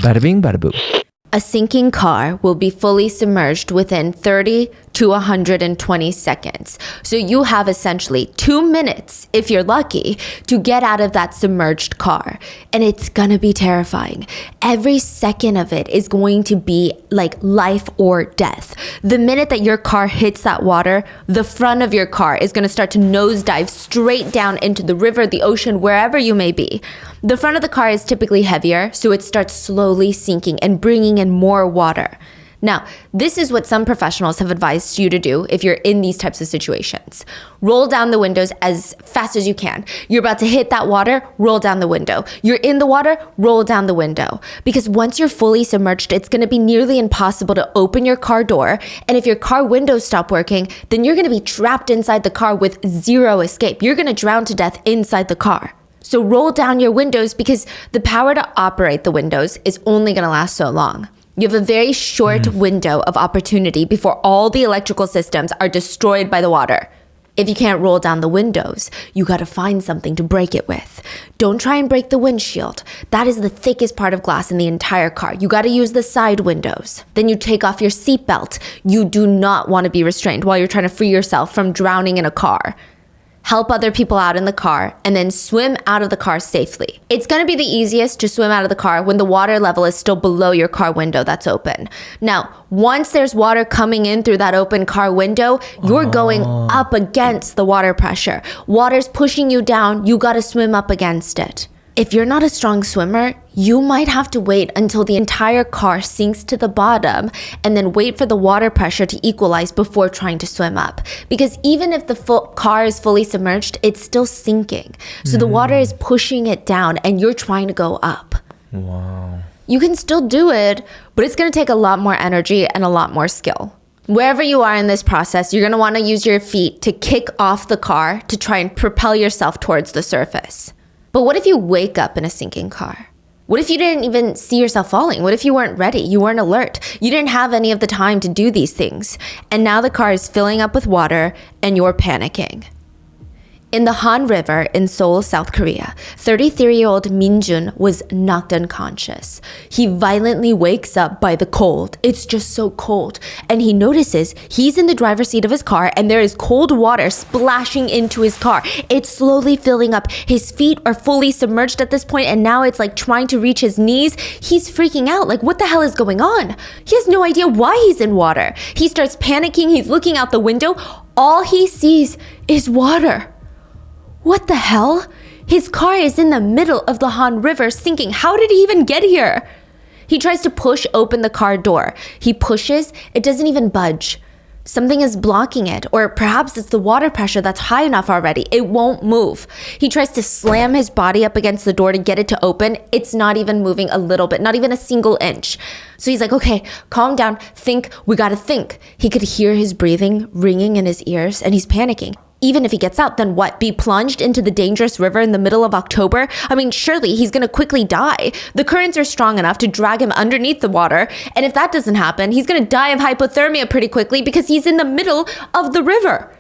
Bada bing, bada boo. A sinking car will be fully submerged within 30 to 120 seconds. So you have essentially 2 minutes, if you're lucky, to get out of that submerged car. And it's gonna be terrifying. Every second of it is going to be like life or death. The minute that your car hits that water, the front of your car is gonna start to nosedive straight down into the river, the ocean, wherever you may be. The front of the car is typically heavier, so it starts slowly sinking and bringing in more water. Now, this is what some professionals have advised you to do if you're in these types of situations. Roll down the windows as fast as you can. You're about to hit that water, roll down the window. You're in the water, roll down the window. Because once you're fully submerged, it's gonna be nearly impossible to open your car door. And if your car windows stop working, then you're gonna be trapped inside the car with zero escape. You're gonna drown to death inside the car. So roll down your windows because the power to operate the windows is only gonna last so long. You have a very short window of opportunity before all the electrical systems are destroyed by the water. If you can't roll down the windows, you gotta find something to break it with. Don't try and break the windshield. That is the thickest part of glass in the entire car. You gotta use the side windows. Then you take off your seatbelt. You do not wanna be restrained while you're trying to free yourself from drowning in a car. Help other people out in the car, and then swim out of the car safely. It's gonna be the easiest to swim out of the car when the water level is still below your car window that's open. Now, once there's water coming in through that open car window, you're going up against the water pressure. Water's pushing you down, you gotta swim up against it. If you're not a strong swimmer, you might have to wait until the entire car sinks to the bottom and then wait for the water pressure to equalize before trying to swim up. Because even if the car is fully submerged, it's still sinking. So the water is pushing it down and you're trying to go up. Wow. You can still do it, but it's gonna take a lot more energy and a lot more skill. Wherever you are in this process, you're gonna wanna use your feet to kick off the car to try and propel yourself towards the surface. But what if you wake up in a sinking car? What if you didn't even see yourself falling? What if you weren't ready? You weren't alert. You didn't have any of the time to do these things. And now the car is filling up with water and you're panicking. In the Han River in Seoul, South Korea, 33-year-old Min Jun was knocked unconscious. He violently wakes up by the cold. It's just so cold. And he notices he's in the driver's seat of his car and there is cold water splashing into his car. It's slowly filling up. His feet are fully submerged at this point and now it's like trying to reach his knees. He's freaking out. Like, what the hell is going on? He has no idea why he's in water. He starts panicking. He's looking out the window. All he sees is water. What the hell? His car is in the middle of the Han River sinking. How did he even get here? He tries to push open the car door. He pushes, it doesn't even budge. Something is blocking it, or perhaps it's the water pressure that's high enough already. It won't move. He tries to slam his body up against the door to get it to open. It's not even moving a little bit, not even a single inch. So he's like, okay, calm down, think, we gotta think. He could hear his breathing ringing in his ears, and he's panicking. Even if he gets out, then what? Be plunged into the dangerous river in the middle of October? I mean, surely he's gonna quickly die. The currents are strong enough to drag him underneath the water. And if that doesn't happen, he's gonna die of hypothermia pretty quickly because he's in the middle of the river.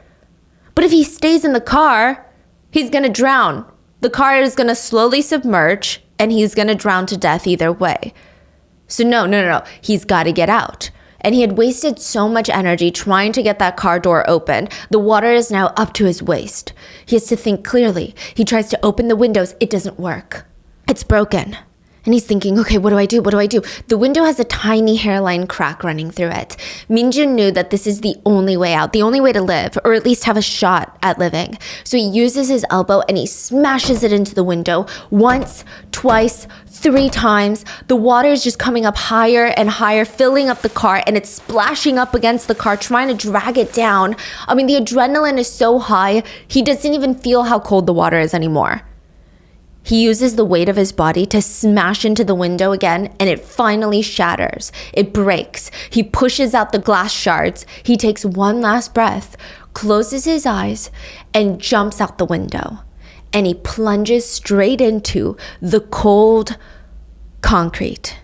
But if he stays in the car, he's gonna drown. The car is gonna slowly submerge and he's gonna drown to death either way. So no. He's gotta get out. And he had wasted so much energy trying to get that car door open. The water is now up to his waist. He has to think clearly. He tries to open the windows. It doesn't work. It's broken. And he's thinking, okay, what do I do? What do I do? The window has a tiny hairline crack running through it. Minjun knew that this is the only way out, the only way to live, or at least have a shot at living. So he uses his elbow and he smashes it into the window once, twice, 3 times. The water is just coming up higher and higher, filling up the car, and it's splashing up against the car, trying to drag it down. I mean, the adrenaline is so high, he doesn't even feel how cold the water is anymore. He uses the weight of his body to smash into the window again, and it finally shatters. It breaks. He pushes out the glass shards. He takes one last breath, closes his eyes, and jumps out the window. And he plunges straight into the cold concrete.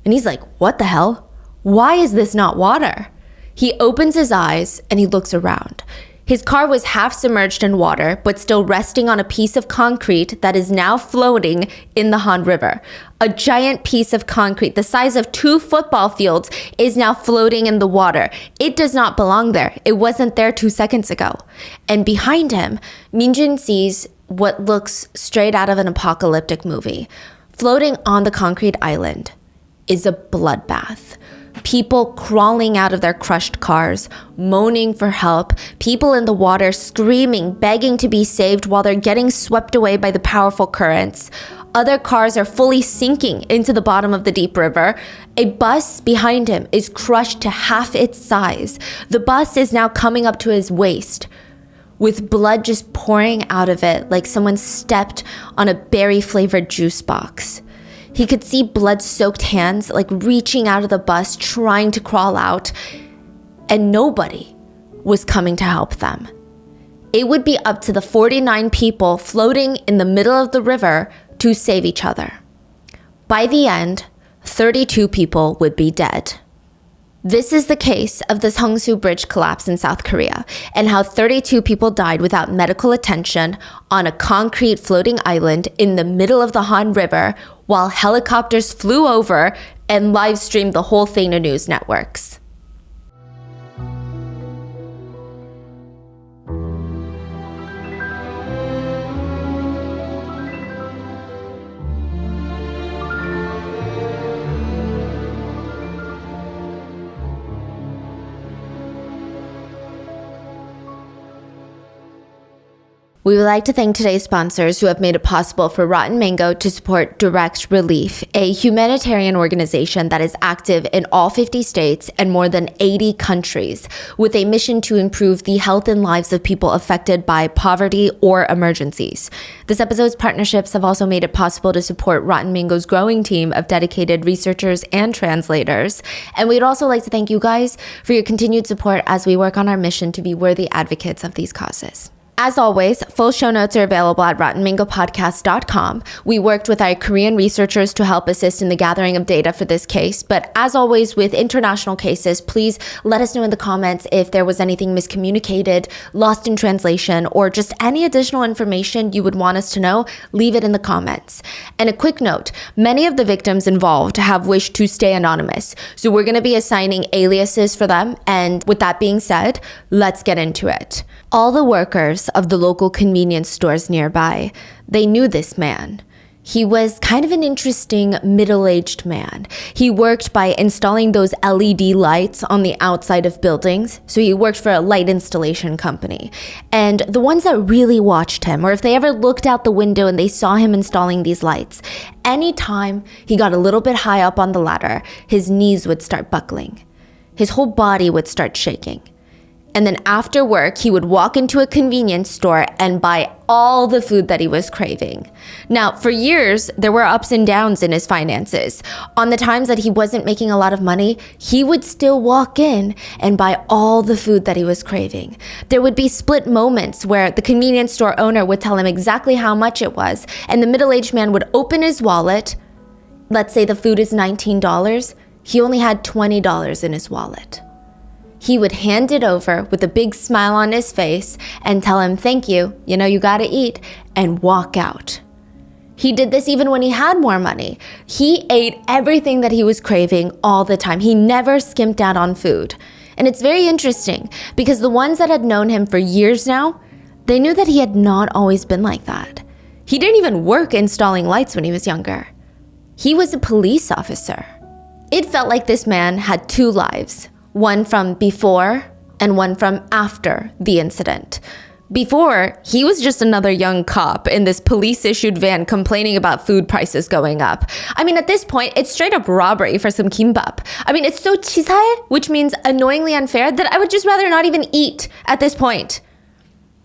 And he's like, what the hell? Why is this not water? He opens his eyes and he looks around. His car was half submerged in water, but still resting on a piece of concrete that is now floating in the Han River. A giant piece of concrete the size of 2 football fields is now floating in the water. It does not belong there. It wasn't there 2 seconds ago. And behind him, Minjun sees what looks straight out of an apocalyptic movie. Floating on the concrete island is a bloodbath. People crawling out of their crushed cars, moaning for help, people in the water screaming, begging to be saved while they're getting swept away by the powerful currents. Other cars are fully sinking into the bottom of the deep river. A bus behind him is crushed to half its size. The bus is now coming up to his waist, with blood just pouring out of it like someone stepped on a berry-flavored juice box. He could see blood-soaked hands like reaching out of the bus, trying to crawl out, and nobody was coming to help them. It would be up to the 49 people floating in the middle of the river to save each other. By the end, 32 people would be dead. This is the case of the Seongsu Bridge collapse in South Korea, and how 32 people died without medical attention on a concrete floating island in the middle of the Han River while helicopters flew over and live streamed the whole thing to news networks. We would like to thank today's sponsors who have made it possible for Rotten Mango to support Direct Relief, a humanitarian organization that is active in all 50 states and more than 80 countries, with a mission to improve the health and lives of people affected by poverty or emergencies. This episode's partnerships have also made it possible to support Rotten Mango's growing team of dedicated researchers and translators. And we'd also like to thank you guys for your continued support as we work on our mission to be worthy advocates of these causes. As always, full show notes are available at rottenmangopodcast.com. We worked with our Korean researchers to help assist in the gathering of data for this case, but as always with international cases, please let us know in the comments if there was anything miscommunicated, lost in translation, or just any additional information you would want us to know. Leave it in the comments. And a quick note, many of the victims involved have wished to stay anonymous, so we're going to be assigning aliases for them, and with that being said, let's get into it. All the workers of the local convenience stores nearby, they knew this man. He was kind of an interesting middle-aged man. He worked by installing those LED lights on the outside of buildings. So he worked for a light installation company. And the ones that really watched him, or if they ever looked out the window and they saw him installing these lights, anytime he got a little bit high up on the ladder, his knees would start buckling. His whole body would start shaking. And then after work, he would walk into a convenience store and buy all the food that he was craving. Now, for years, there were ups and downs in his finances. On the times that he wasn't making a lot of money, he would still walk in and buy all the food that he was craving. There would be split moments where the convenience store owner would tell him exactly how much it was, and the middle-aged man would open his wallet. Let's say the food is $19. He only had $20 in his wallet. He would hand it over with a big smile on his face and tell him, thank you, you gotta eat, and walk out. He did this even when he had more money. He ate everything that he was craving all the time. He never skimped out on food. And it's very interesting because the ones that had known him for years now, they knew that he had not always been like that. He didn't even work installing lights when he was younger. He was a police officer. It felt like this man had 2 lives. One from before and one from after the incident. Before, he was just another young cop in this police-issued van complaining about food prices going up. I mean, at this point, it's straight up robbery for some kimbap. I mean, it's so chisae, which means annoyingly unfair, that I would just rather not even eat at this point.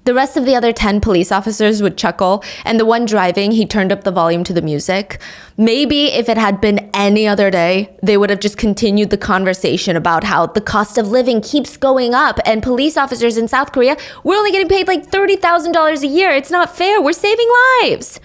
The rest of the other 10 police officers would chuckle, and the one driving, he turned up the volume to the music. Maybe if it had been any other day, they would have just continued the conversation about how the cost of living keeps going up, and police officers in South Korea, we're only getting paid like $30,000 a year. It's not fair. We're saving lives.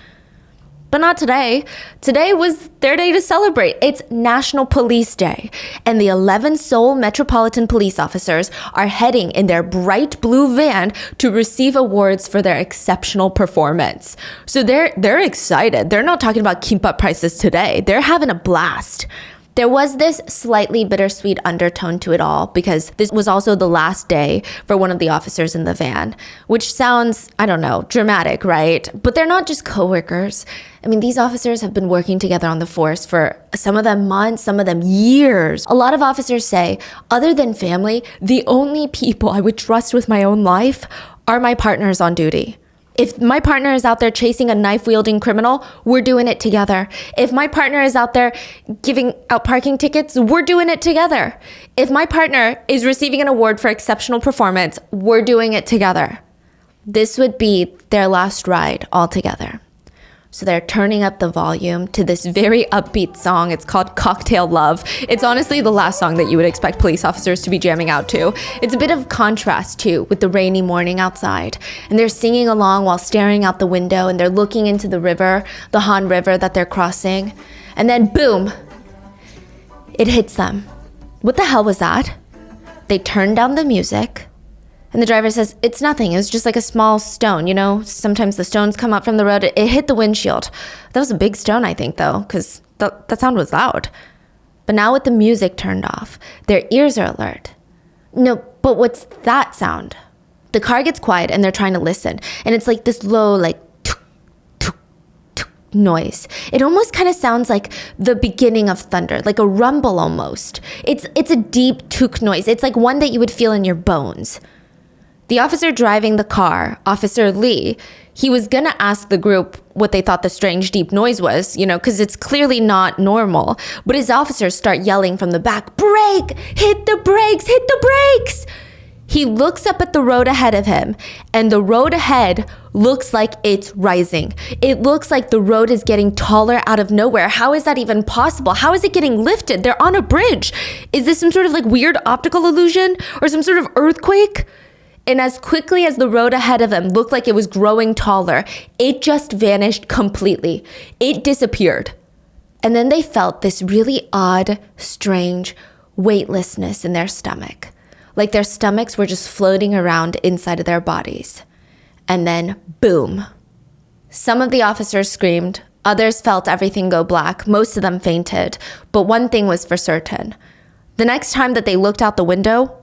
But not today. Today was their day to celebrate. It's National Police Day. And the 11 Seoul Metropolitan Police officers are heading in their bright blue van to receive awards for their exceptional performance. So they're excited. They're not talking about kimbap prices today. They're having a blast. There was this slightly bittersweet undertone to it all because this was also the last day for one of the officers in the van, which sounds, I don't know, dramatic, right? But they're not just coworkers. I mean, these officers have been working together on the force for some of them months, some of them years. A lot of officers say, other than family, the only people I would trust with my own life are my partners on duty. If my partner is out there chasing a knife-wielding criminal, we're doing it together. If my partner is out there giving out parking tickets, we're doing it together. If my partner is receiving an award for exceptional performance, we're doing it together. This would be their last ride all together. So they're turning up the volume to this very upbeat song. It's called Cocktail Love. It's honestly the last song that you would expect police officers to be jamming out to. It's a bit of contrast too with the rainy morning outside. And they're singing along while staring out the window and they're looking into the river, the Han River that they're crossing. And then boom, it hits them. What the hell was that? They turn down the music. And the driver says, it's nothing. It was just like a small stone. You know, sometimes the stones come up from the road. It hit the windshield. That was a big stone, I think, though, because that sound was loud. But now with the music turned off, their ears are alert. No, but what's that sound? The car gets quiet and they're trying to listen. And it's like this low, like, tuk, tuk, tuk noise. It almost kind of sounds like the beginning of thunder, like a rumble almost. It's a deep tuk noise. It's like one that you would feel in your bones. The officer driving the car, Officer Lee, he was gonna ask the group what they thought the strange deep noise was, you know, because it's clearly not normal. But his officers start yelling from the back, brake, hit the brakes, hit the brakes. He looks up at the road ahead of him, and the road ahead looks like it's rising. It looks like the road is getting taller out of nowhere. How is that even possible? How is it getting lifted? They're on a bridge. Is this some sort of like weird optical illusion or some sort of earthquake? And as quickly as the road ahead of them looked like it was growing taller, it just vanished completely. It disappeared. And then they felt this really odd, strange weightlessness in their stomach. Like their stomachs were just floating around inside of their bodies. And then, boom. Some of the officers screamed. Others felt everything go black. Most of them fainted. But one thing was for certain. The next time that they looked out the window,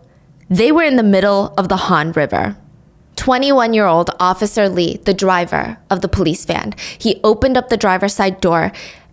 they were in the middle of the Han River. 21-year-old Officer Lee, the driver of the police van, he opened up the driver's side door,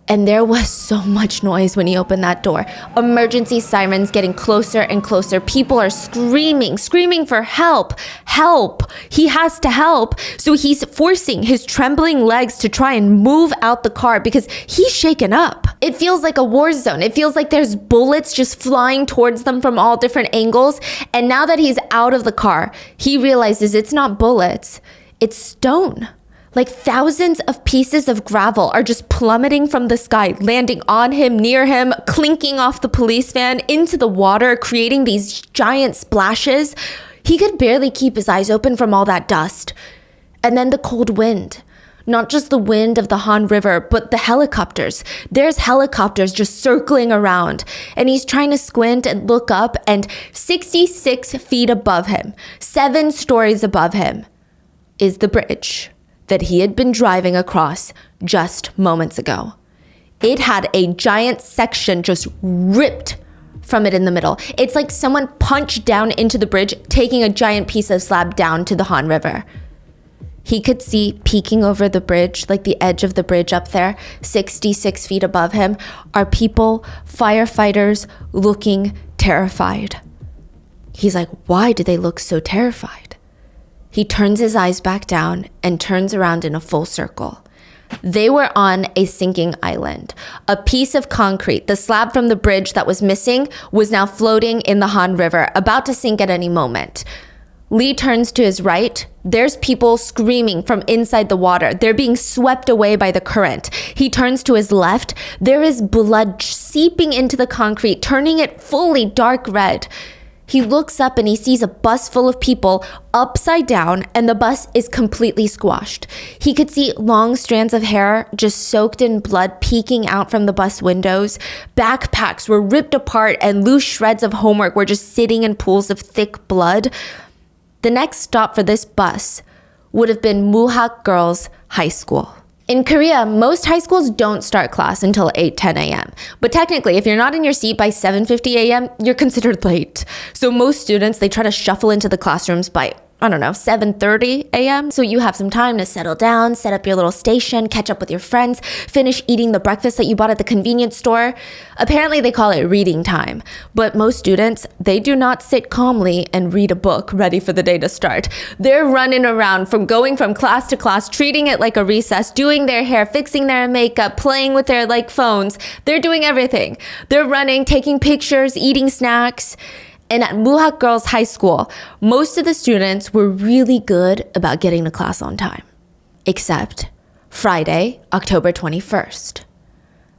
and there was so much noise when he opened that door. Emergency sirens getting closer and closer. People are screaming for help. Help. He has to help. So he's forcing his trembling legs to try and move out the car because he's shaken up. It feels like a war zone. It feels like there's bullets just flying towards them from all different angles. And now that he's out of the car, he realizes it's not bullets, it's stone. Like thousands of pieces of gravel are just plummeting from the sky, landing on him, near him, clinking off the police van into the water, creating these giant splashes. He could barely keep his eyes open from all that dust. And then the cold wind. Not just the wind of the Han River, but the helicopters. There's helicopters just circling around. And he's trying to squint and look up, and 66 feet above him, 7 stories above him, is the bridge that he had been driving across just moments ago. It had a giant section just ripped from it in the middle. It's like someone punched down into the bridge, taking a giant piece of slab down to the Han River. He could see peeking over the bridge, like the edge of the bridge up there, 66 feet above him, are people, firefighters, looking terrified. He's like, why do they look so terrified? He turns his eyes back down and turns around in a full circle. They were on a sinking island. A piece of concrete, the slab from the bridge that was missing, was now floating in the Han River, about to sink at any moment. Lee turns to his right. There's people screaming from inside the water. They're being swept away by the current. He turns to his left. There is blood seeping into the concrete, turning it fully dark red. He looks up and he sees a bus full of people upside down, and the bus is completely squashed. He could see long strands of hair just soaked in blood peeking out from the bus windows. Backpacks were ripped apart and loose shreds of homework were just sitting in pools of thick blood. The next stop for this bus would have been Muhak Girls High School. In Korea, most high schools don't start class until 8:10 a.m. But technically, if you're not in your seat by 7:50 a.m., you're considered late. So most students, they try to shuffle into the classrooms by, 7:30 a.m. So you have some time to settle down, set up your little station, catch up with your friends, finish eating the breakfast that you bought at the convenience store. Apparently, they call it reading time. But most students, they do not sit calmly and read a book ready for the day to start. They're running around going from class to class, treating it like a recess, doing their hair, fixing their makeup, playing with their phones. They're doing everything. They're running, taking pictures, eating snacks. And at Muhak Girls High School, most of the students were really good about getting to class on time. Except Friday, October 21st.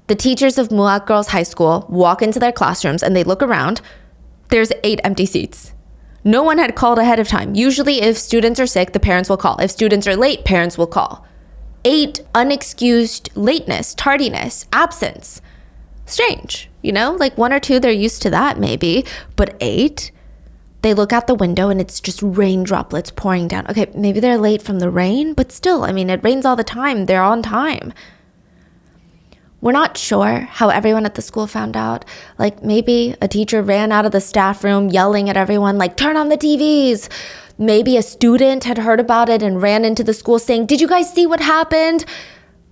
The teachers of Muhak Girls High School walk into their classrooms and they look around. There's 8 empty seats. No one had called ahead of time. Usually if students are sick, the parents will call. If students are late, parents will call. 8 unexcused lateness, tardiness, absence. Strange, 1 or 2, they're used to that maybe, but 8? They look out the window and it's just rain droplets pouring down. Okay, maybe they're late from the rain, but still, it rains all the time. They're on time. We're not sure how everyone at the school found out. Maybe a teacher ran out of the staff room yelling at everyone, turn on the TVs. Maybe a student had heard about it and ran into the school saying, did you guys see what happened?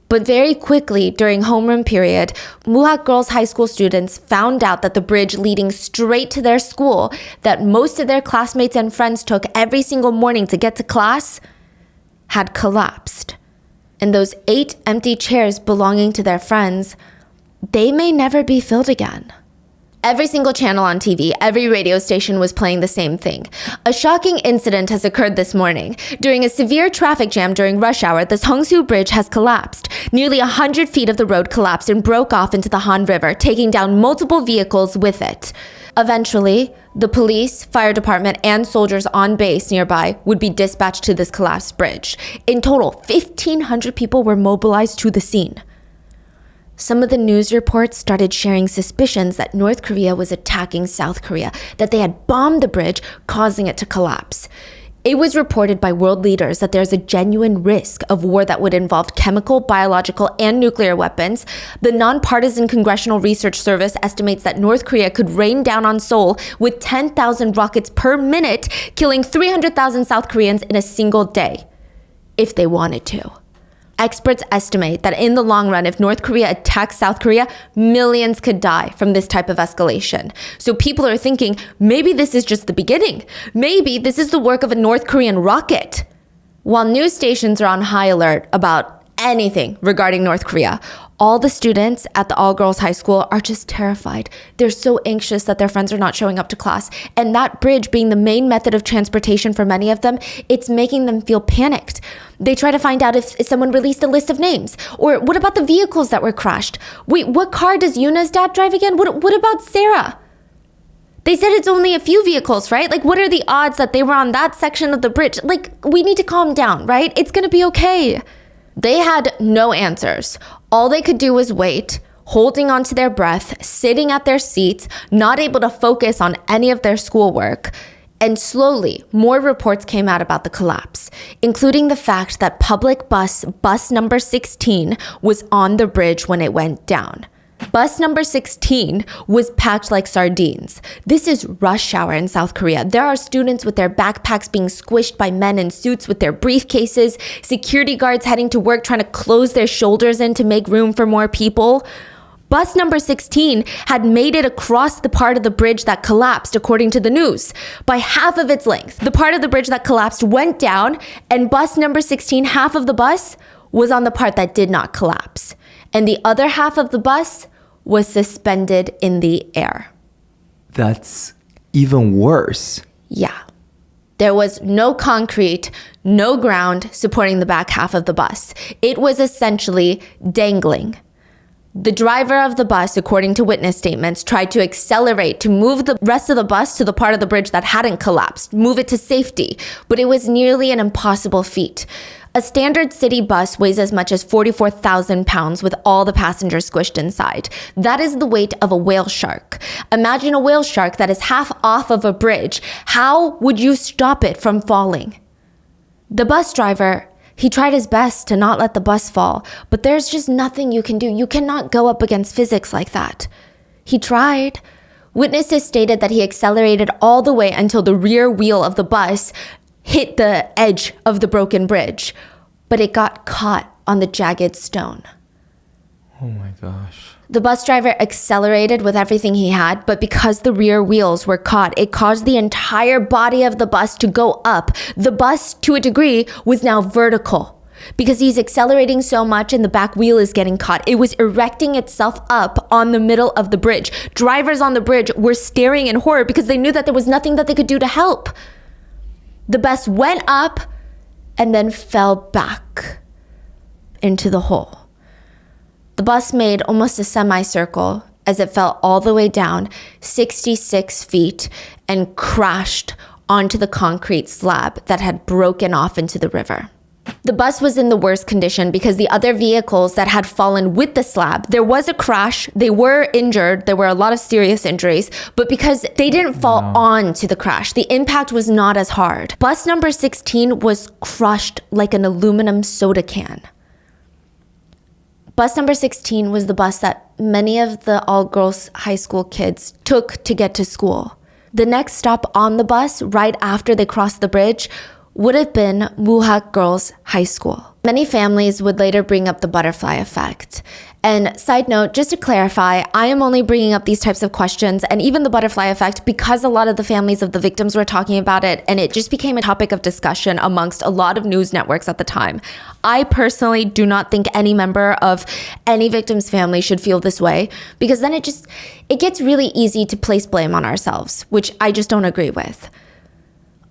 But very quickly, during homeroom period, Muhak Girls High School students found out that the bridge leading straight to their school that most of their classmates and friends took every single morning to get to class had collapsed. And those 8 empty chairs belonging to their friends, they may never be filled again. Every single channel on TV, every radio station was playing the same thing. A shocking incident has occurred this morning. During a severe traffic jam during rush hour, the Seongsu Bridge has collapsed. Nearly 100 feet of the road collapsed and broke off into the Han River, taking down multiple vehicles with it. Eventually, the police, fire department, and soldiers on base nearby would be dispatched to this collapsed bridge. In total, 1,500 people were mobilized to the scene. Some of the news reports started sharing suspicions that North Korea was attacking South Korea, that they had bombed the bridge, causing it to collapse. It was reported by world leaders that there's a genuine risk of war that would involve chemical, biological, and nuclear weapons. The nonpartisan Congressional Research Service estimates that North Korea could rain down on Seoul with 10,000 rockets per minute, killing 300,000 South Koreans in a single day, if they wanted to. Experts estimate that in the long run, if North Korea attacks South Korea, millions could die from this type of escalation. So people are thinking, maybe this is just the beginning. Maybe this is the work of a North Korean rocket. While news stations are on high alert about anything regarding North Korea, all the students at the all-girls high school are just terrified. They're so anxious that their friends are not showing up to class. And that bridge being the main method of transportation for many of them, it's making them feel panicked. They try to find out if someone released a list of names. Or what about the vehicles that were crashed? Wait, what car does Yuna's dad drive again? What about Sarah? They said it's only a few vehicles, right? What are the odds that they were on that section of the bridge? We need to calm down, right? It's gonna be okay. They had no answers. All they could do was wait, holding onto their breath, sitting at their seats, not able to focus on any of their schoolwork. And slowly, more reports came out about the collapse, including the fact that public bus number 16 was on the bridge when it went down. Bus number 16 was packed like sardines. This is rush hour in South Korea. There are students with their backpacks being squished by men in suits with their briefcases, security guards heading to work trying to close their shoulders in to make room for more people. Bus number 16 had made it across the part of the bridge that collapsed, according to the news, by half of its length. The part of the bridge that collapsed went down, and bus number 16, half of the bus, was on the part that did not collapse. And the other half of the bus was suspended in the air. That's even worse. Yeah. There was no concrete, no ground supporting the back half of the bus. It was essentially dangling. The driver of the bus, according to witness statements, tried to accelerate to move the rest of the bus to the part of the bridge that hadn't collapsed, move it to safety, but it was nearly an impossible feat. A standard city bus weighs as much as 44,000 pounds with all the passengers squished inside. That is the weight of a whale shark. Imagine a whale shark that is half off of a bridge. How would you stop it from falling? The bus driver, he tried his best to not let the bus fall, but there's just nothing you can do. You cannot go up against physics like that. He tried. Witnesses stated that he accelerated all the way until the rear wheel of the bus hit the edge of the broken bridge, but it got caught on the jagged stone. Oh my gosh. The bus driver accelerated with everything he had, but because the rear wheels were caught, it caused the entire body of the bus to go up. The bus, to a degree, was now vertical. Because he's accelerating so much and the back wheel is getting caught. It was erecting itself up on the middle of the bridge. Drivers on the bridge were staring in horror because they knew that there was nothing that they could do to help. The bus went up and then fell back into the hole. The bus made almost a semicircle as it fell all the way down 66 feet and crashed onto the concrete slab that had broken off into the river. The bus was in the worst condition because the other vehicles that had fallen with the slab, there was a crash, they were injured, there were a lot of serious injuries, but because they didn't fall onto the crash, the impact was not as hard. Bus number 16 was crushed like an aluminum soda can. Bus number 16 was the bus that many of the all-girls high school kids took to get to school. The next stop on the bus, right after they crossed the bridge, would have been Muhak Girls High School. Many families would later bring up the butterfly effect. And side note, just to clarify, I am only bringing up these types of questions and even the butterfly effect because a lot of the families of the victims were talking about it and it just became a topic of discussion amongst a lot of news networks at the time. I personally do not think any member of any victim's family should feel this way because then it gets really easy to place blame on ourselves, which I just don't agree with.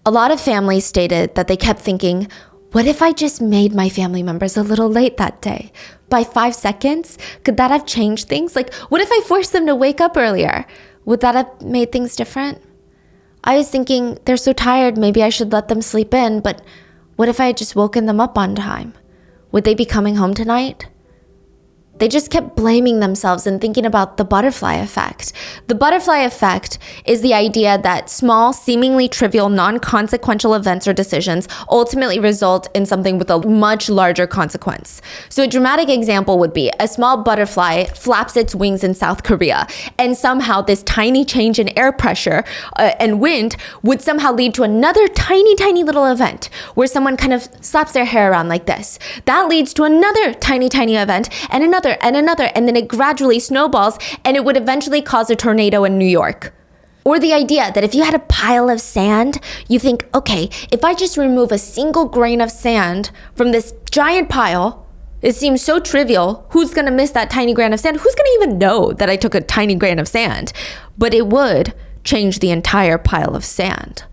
A lot of families stated that they kept thinking, what if I just made my family members a little late that day? By 5 seconds? Could that have changed things? Like, what if I forced them to wake up earlier? Would that have made things different? I was thinking, they're so tired, maybe I should let them sleep in, but what if I had just woken them up on time? Would they be coming home tonight? They just kept blaming themselves and thinking about the butterfly effect. The butterfly effect is the idea that small, seemingly trivial, non-consequential events or decisions ultimately result in something with a much larger consequence. So a dramatic example would be a small butterfly flaps its wings in South Korea, and somehow this tiny change in air pressure and wind would somehow lead to another tiny, tiny little event where someone kind of slaps their hair around like this. That leads to another tiny, tiny event and another, and then it gradually snowballs and it would eventually cause a tornado in New York. Or the idea that if you had a pile of sand, you think, okay, if I just remove a single grain of sand from this giant pile, it seems so trivial. Who's gonna miss that tiny grain of sand? Who's gonna even know that I took a tiny grain of sand? But it would change the entire pile of sand.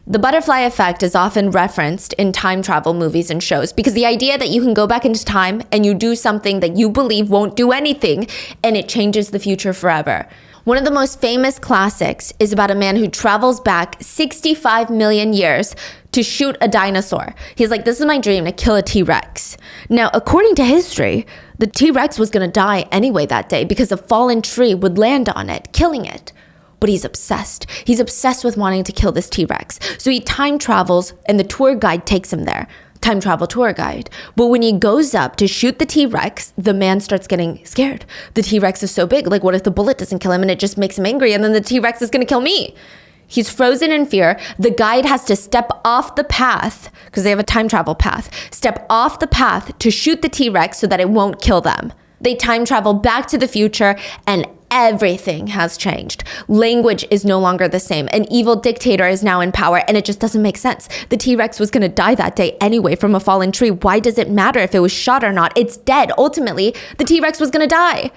The butterfly effect is often referenced in time travel movies and shows because the idea that you can go back into time and you do something that you believe won't do anything and it changes the future forever. One of the most famous classics is about a man who travels back 65 million years to shoot a dinosaur. He's like, this is my dream, to kill a T-Rex. Now, according to history, the T-Rex was gonna die anyway that day because a fallen tree would land on it, killing it. But he's obsessed. He's obsessed with wanting to kill this T-Rex. So he time travels and the tour guide takes him there. Time travel tour guide. But when he goes up to shoot the T-Rex, the man starts getting scared. The T-Rex is so big. Like, what if the bullet doesn't kill him and it just makes him angry and then the T-Rex is gonna kill me? He's frozen in fear. The guide has to step off the path because they have a time travel path. Step off the path to shoot the T-Rex so that it won't kill them. They time travel back to the future and everything has changed. Language is no longer the same. An evil dictator is now in power and it just doesn't make sense. The T-Rex was gonna die that day anyway from a fallen tree. Why does it matter if it was shot or not? It's dead. Ultimately, the T-Rex was gonna die.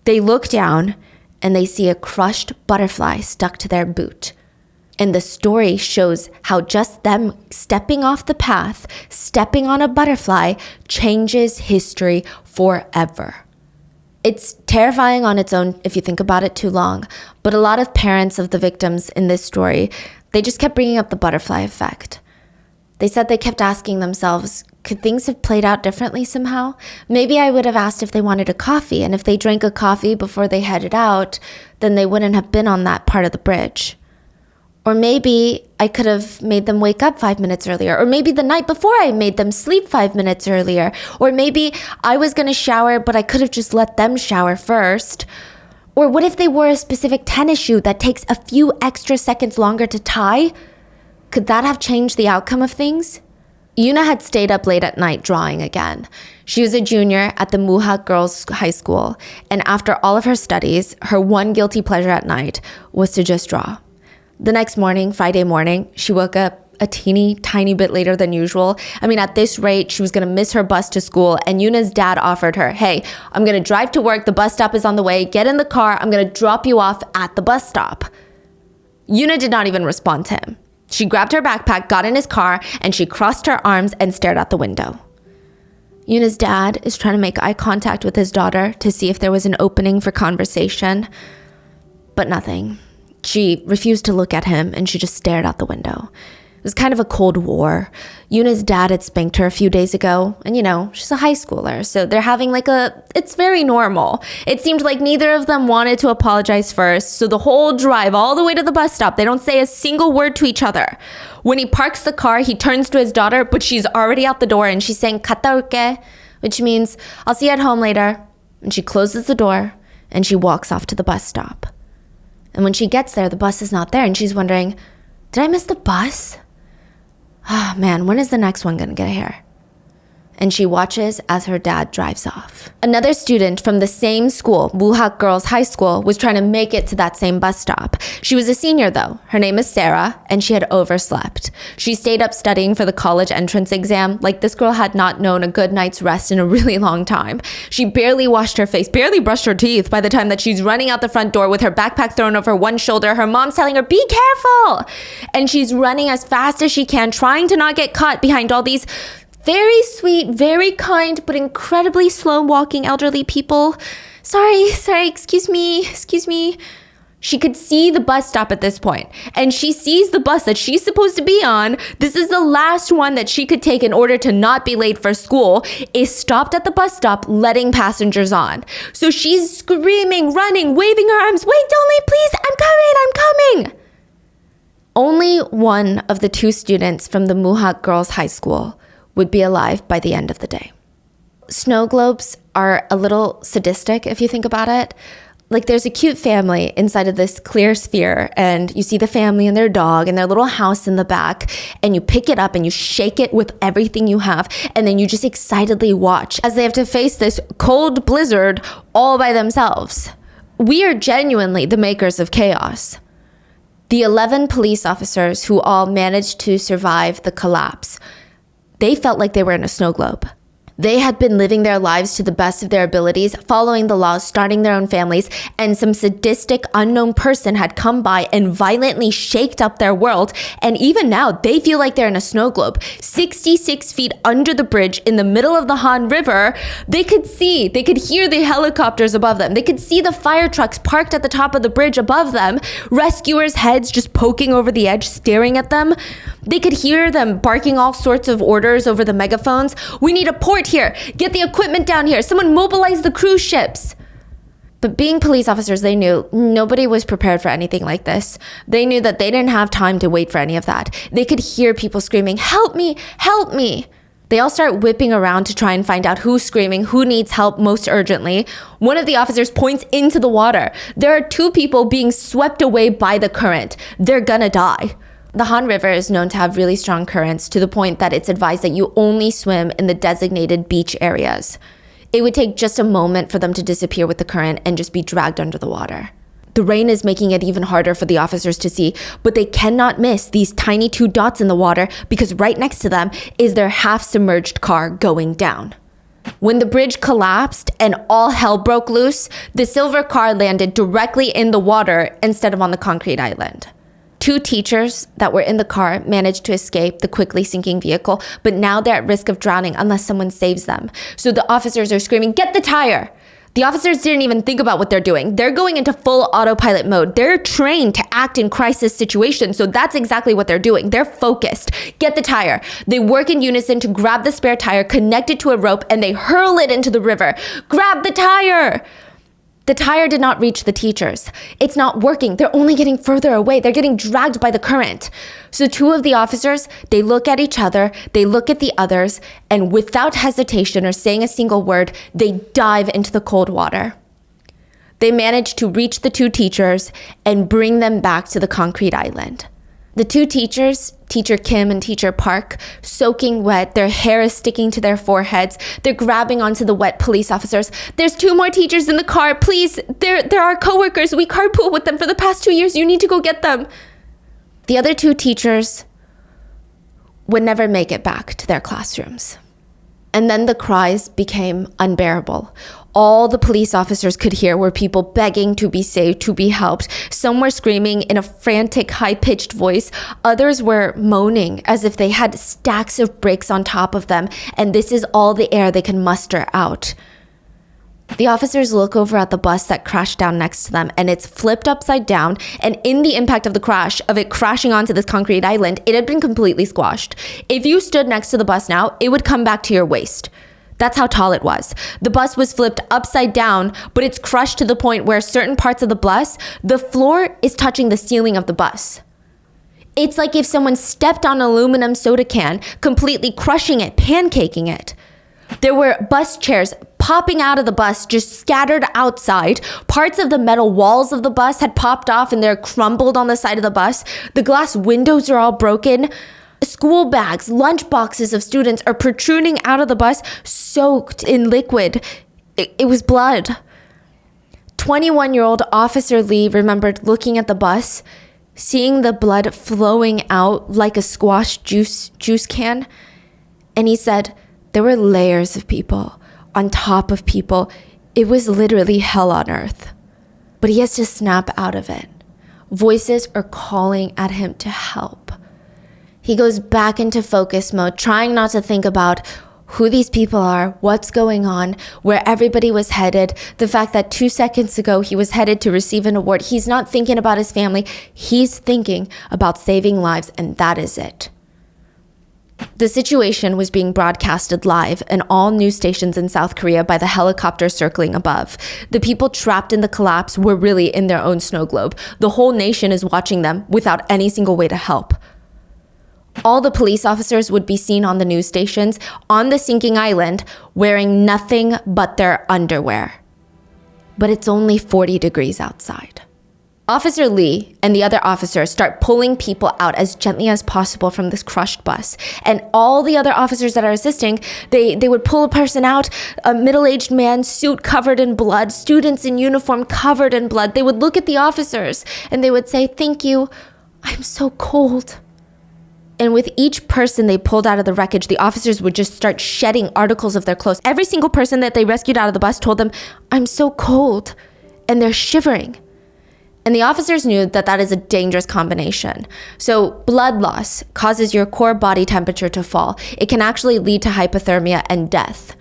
They look down and they see a crushed butterfly stuck to their boot. And the story shows how just them stepping off the path, stepping on a butterfly, changes history forever. It's terrifying on its own if you think about it too long, but a lot of parents of the victims in this story, they just kept bringing up the butterfly effect. They said they kept asking themselves, could things have played out differently somehow? Maybe I would have asked if they wanted a coffee, and if they drank a coffee before they headed out, then they wouldn't have been on that part of the bridge. Or maybe I could have made them wake up 5 minutes earlier. Or maybe the night before I made them sleep 5 minutes earlier. Or maybe I was going to shower, but I could have just let them shower first. Or what if they wore a specific tennis shoe that takes a few extra seconds longer to tie? Could that have changed the outcome of things? Yuna had stayed up late at night drawing again. She was a junior at the Muhak Girls High School, and after all of her studies, her one guilty pleasure at night was to just draw. The next morning, Friday morning, she woke up a teeny tiny bit later than usual. I mean, at this rate, she was going to miss her bus to school, and Yuna's dad offered her, hey, I'm going to drive to work. The bus stop is on the way. Get in the car. I'm going to drop you off at the bus stop. Yuna did not even respond to him. She grabbed her backpack, got in his car, and she crossed her arms and stared out the window. Yuna's dad is trying to make eye contact with his daughter to see if there was an opening for conversation, but nothing. She refused to look at him, and she just stared out the window. It was kind of a Cold War. Yuna's dad had spanked her a few days ago, and she's a high schooler, so they're having it's very normal. It seemed like neither of them wanted to apologize first, so the whole drive all the way to the bus stop, they don't say a single word to each other. When he parks the car, he turns to his daughter, but she's already out the door, and she's saying, "Kata uke," which means, "I'll see you at home later." And she closes the door, and she walks off to the bus stop. And when she gets there, the bus is not there, and she's wondering, did I miss the bus? Oh man, when is the next one gonna get here? And she watches as her dad drives off. Another student from the same school, Muhak Girls High School, was trying to make it to that same bus stop. She was a senior though. Her name is Sarah, and she had overslept. She stayed up studying for the college entrance exam. Like, this girl had not known a good night's rest in a really long time. She barely washed her face, barely brushed her teeth by the time that she's running out the front door with her backpack thrown over one shoulder. Her mom's telling her, "Be careful!" And she's running as fast as she can, trying to not get caught behind all these very sweet, very kind, but incredibly slow walking elderly people. Sorry, excuse me. She could see the bus stop at this point, and she sees the bus that she's supposed to be on. This is the last one that she could take in order to not be late for school, is stopped at the bus stop, letting passengers on. So she's screaming, running, waving her arms, "Wait, don't leave, please, I'm coming. Only one of the two students from the Muhak Girls High School would be alive by the end of the day. Snow globes are a little sadistic if you think about it. Like, there's a cute family inside of this clear sphere, and you see the family and their dog and their little house in the back, and you pick it up and you shake it with everything you have, and then you just excitedly watch as they have to face this cold blizzard all by themselves. We are genuinely the makers of chaos. The 11 police officers who all managed to survive the collapse, they felt like they were in a snow globe. They had been living their lives to the best of their abilities, following the laws, starting their own families, and some sadistic unknown person had come by and violently shaked up their world, and even now they feel like they're in a snow globe. 66 feet under the bridge in the middle of the Han River, they could hear the helicopters above them. They could see the fire trucks parked at the top of the bridge above them, rescuers' heads just poking over the edge, staring at them. They could hear them barking all sorts of orders over the megaphones. "We need a port here. Get the equipment down here. Someone mobilize the cruise ships." But being police officers, they knew nobody was prepared for anything like this. They knew that they didn't have time to wait for any of that. They could hear people screaming, "Help me, help me." They all start whipping around to try and find out who's screaming, who needs help most urgently. One of the officers points into the water. There are two people being swept away by the current. They're gonna die. The Han River is known to have really strong currents, to the point that it's advised that you only swim in the designated beach areas. It would take just a moment for them to disappear with the current and just be dragged under the water. The rain is making it even harder for the officers to see, but they cannot miss these tiny two dots in the water, because right next to them is their half-submerged car going down. When the bridge collapsed and all hell broke loose, the silver car landed directly in the water instead of on the concrete island. Two teachers that were in the car managed to escape the quickly sinking vehicle, but now they're at risk of drowning unless someone saves them. So the officers are screaming, "Get the tire!" The officers didn't even think about what they're doing. They're going into full autopilot mode. They're trained to act in crisis situations, so that's exactly what they're doing. They're focused. Get the tire. They work in unison to grab the spare tire, connect it to a rope, and they hurl it into the river. Grab the tire! The tire did not reach the teachers. It's not working. They're only getting further away. They're getting dragged by the current. So two of the officers, they look at each other, they look at the others, and without hesitation or saying a single word, they dive into the cold water. They manage to reach the two teachers and bring them back to the concrete island. The two teachers, Teacher Kim and Teacher Park, soaking wet, their hair is sticking to their foreheads. They're grabbing onto the wet police officers. There's two more teachers in the car. Please, they're our coworkers. We carpool with them for the past 2 years. You need to go get them. The other two teachers would never make it back to their classrooms. And then the cries became unbearable. All the police officers could hear were people begging to be saved, to be helped. Some were screaming in a frantic, high-pitched voice. Others were moaning as if they had stacks of bricks on top of them, and this is all the air they can muster out. The officers look over at the bus that crashed down next to them, and it's flipped upside down, and in the impact of the crash, of it crashing onto this concrete island, it had been completely squashed. If you stood next to the bus now, it would come back to your waist. That's how tall it was. The bus was flipped upside down, but it's crushed to the point where certain parts of the bus, the floor is touching the ceiling of the bus. It's like if someone stepped on an aluminum soda can, completely crushing it, pancaking it. There were bus chairs popping out of the bus, just scattered outside. Parts of the metal walls of the bus had popped off and they're crumbled on the side of the bus. The glass windows are all broken. School bags, lunch boxes of students are protruding out of the bus, soaked in liquid. It was blood. 21-year-old Officer Lee remembered looking at the bus, seeing the blood flowing out like a squash juice can. And he said, there were layers of people on top of people. It was literally hell on earth. But he has to snap out of it. Voices are calling at him to help. He goes back into focus mode, trying not to think about who these people are, what's going on, where everybody was headed, the fact that 2 seconds ago he was headed to receive an award. He's not thinking about his family. He's thinking about saving lives, and that is it. The situation was being broadcasted live in all news stations in South Korea by the helicopter circling above. The people trapped in the collapse were really in their own snow globe. The whole nation is watching them without any single way to help. All the police officers would be seen on the news stations on the sinking island wearing nothing but their underwear. But it's only 40 degrees outside. Officer Lee and the other officers start pulling people out as gently as possible from this crushed bus. And all the other officers that are assisting, they would pull a person out, a middle-aged man, suit covered in blood, students in uniform covered in blood. They would look at the officers and they would say, "Thank you, I'm so cold." And with each person they pulled out of the wreckage, the officers would just start shedding articles of their clothes. Every single person that they rescued out of the bus told them, "I'm so cold," and they're shivering. And the officers knew that that is a dangerous combination. So blood loss causes your core body temperature to fall. It can actually lead to hypothermia and death.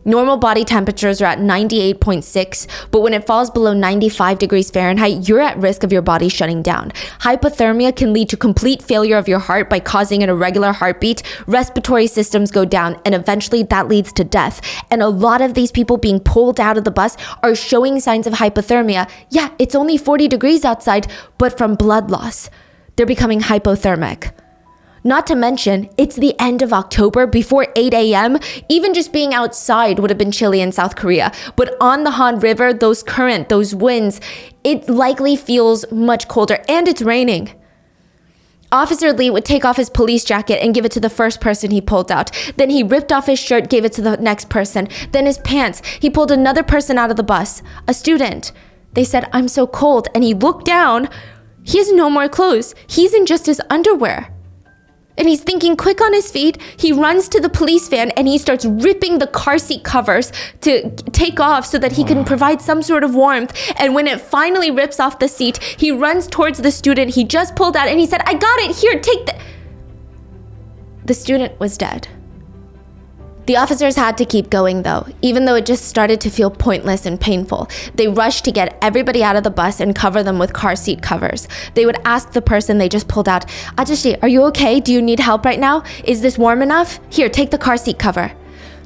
Normal body temperatures are at 98.6, but when it falls below 95 degrees Fahrenheit, you're at risk of your body shutting down. Hypothermia can lead to complete failure of your heart by causing an irregular heartbeat, respiratory systems go down, and eventually that leads to death. And a lot of these people being pulled out of the bus are showing signs of hypothermia. Yeah, it's only 40 degrees outside, but from blood loss, they're becoming hypothermic. Not to mention, it's the end of October before 8 a.m. Even just being outside would have been chilly in South Korea. But on the Han River, those current, those winds, it likely feels much colder, and it's raining. Officer Lee would take off his police jacket and give it to the first person he pulled out. Then he ripped off his shirt, gave it to the next person. Then his pants. He pulled another person out of the bus, a student. They said, "I'm so cold." And he looked down. He has no more clothes. He's in just his underwear. And he's thinking quick on his feet. He runs to the police van and he starts ripping the car seat covers to take off so that he can provide some sort of warmth. And when it finally rips off the seat, he runs towards the student he just pulled out and he said, "I got it, here, take the..." The student was dead. The officers had to keep going though, even though it just started to feel pointless and painful. They rushed to get everybody out of the bus and cover them with car seat covers. They would ask the person they just pulled out, "Ajashi, are you okay? Do you need help right now? Is this warm enough? Here, take the car seat cover."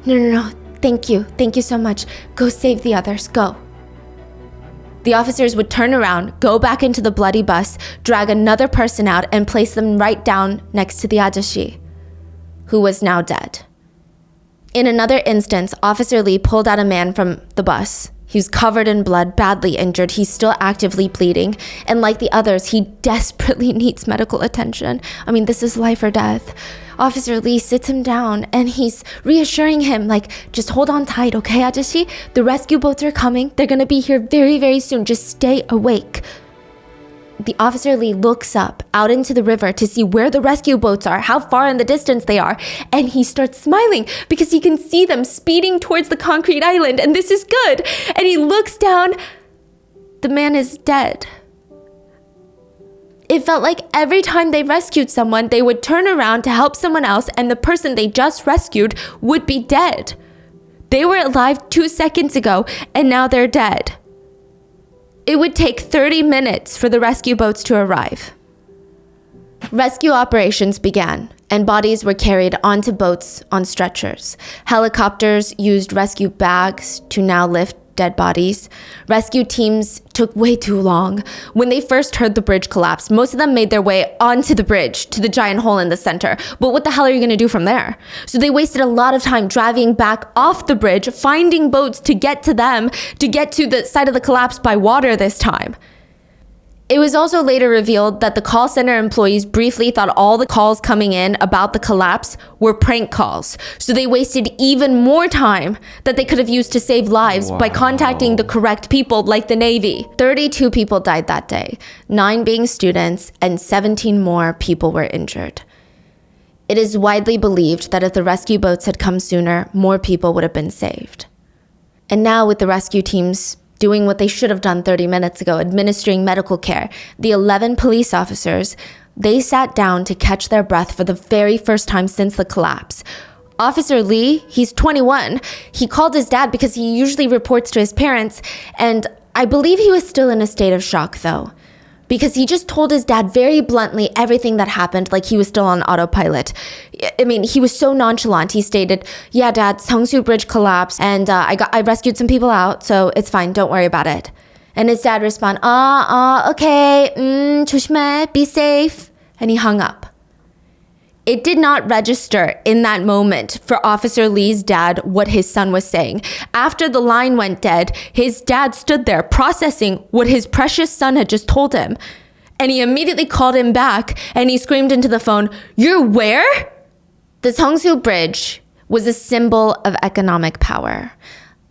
No. Thank you. Thank you so much. Go save the others. Go. The officers would turn around, go back into the bloody bus, drag another person out, and place them right down next to the Ajashi, who was now dead. In another instance, Officer Lee pulled out a man from the bus. He was covered in blood, badly injured. He's still actively bleeding. And like the others, he desperately needs medical attention. I mean, this is life or death. Officer Lee sits him down and he's reassuring him, like, just hold on tight, okay, Ajashi? The rescue boats are coming. They're gonna be here very, very soon. Just stay awake. The Officer Lee looks up out into the river to see where the rescue boats are, how far in the distance they are, and he starts smiling because he can see them speeding towards the concrete island, and this is good. And he looks down. The man is dead. It felt like every time they rescued someone, they would turn around to help someone else, and the person they just rescued would be dead. They were alive 2 seconds ago, and now they're dead. It would take 30 minutes for the rescue boats to arrive. Rescue operations began, and bodies were carried onto boats on stretchers. Helicopters used rescue bags to now lift dead bodies. Rescue teams took way too long. When they first heard the bridge collapse, most of them made their way onto the bridge to the giant hole in the center. But what the hell are you going to do from there? So they wasted a lot of time driving back off the bridge, finding boats to get to them, to get to the site of the collapse by water this time. It was also later revealed that the call center employees briefly thought all the calls coming in about the collapse were prank calls. So they wasted even more time that they could have used to save lives by contacting the correct people like the Navy. 32 people died that day, 9 being students, and 17 more people were injured. It is widely believed that if the rescue boats had come sooner, more people would have been saved. And now with the rescue teams doing what they should have done 30 minutes ago, administering medical care, the 11 police officers, they sat down to catch their breath for the very first time since the collapse. Officer Lee, he's 21. He called his dad because he usually reports to his parents, and I believe he was still in a state of shock though, because he just told his dad very bluntly everything that happened like he was still on autopilot. I mean, he was so nonchalant. He stated, "Yeah, Dad, Seongsu Bridge collapsed and I rescued some people out, so it's fine. Don't worry about it." And his dad responded, okay, 조심해, be safe. And he hung up. It did not register in that moment for Officer Lee's dad what his son was saying. After the line went dead, his dad stood there processing what his precious son had just told him. And he immediately called him back and he screamed into the phone, "You're where?" The Seongsu Bridge was a symbol of economic power.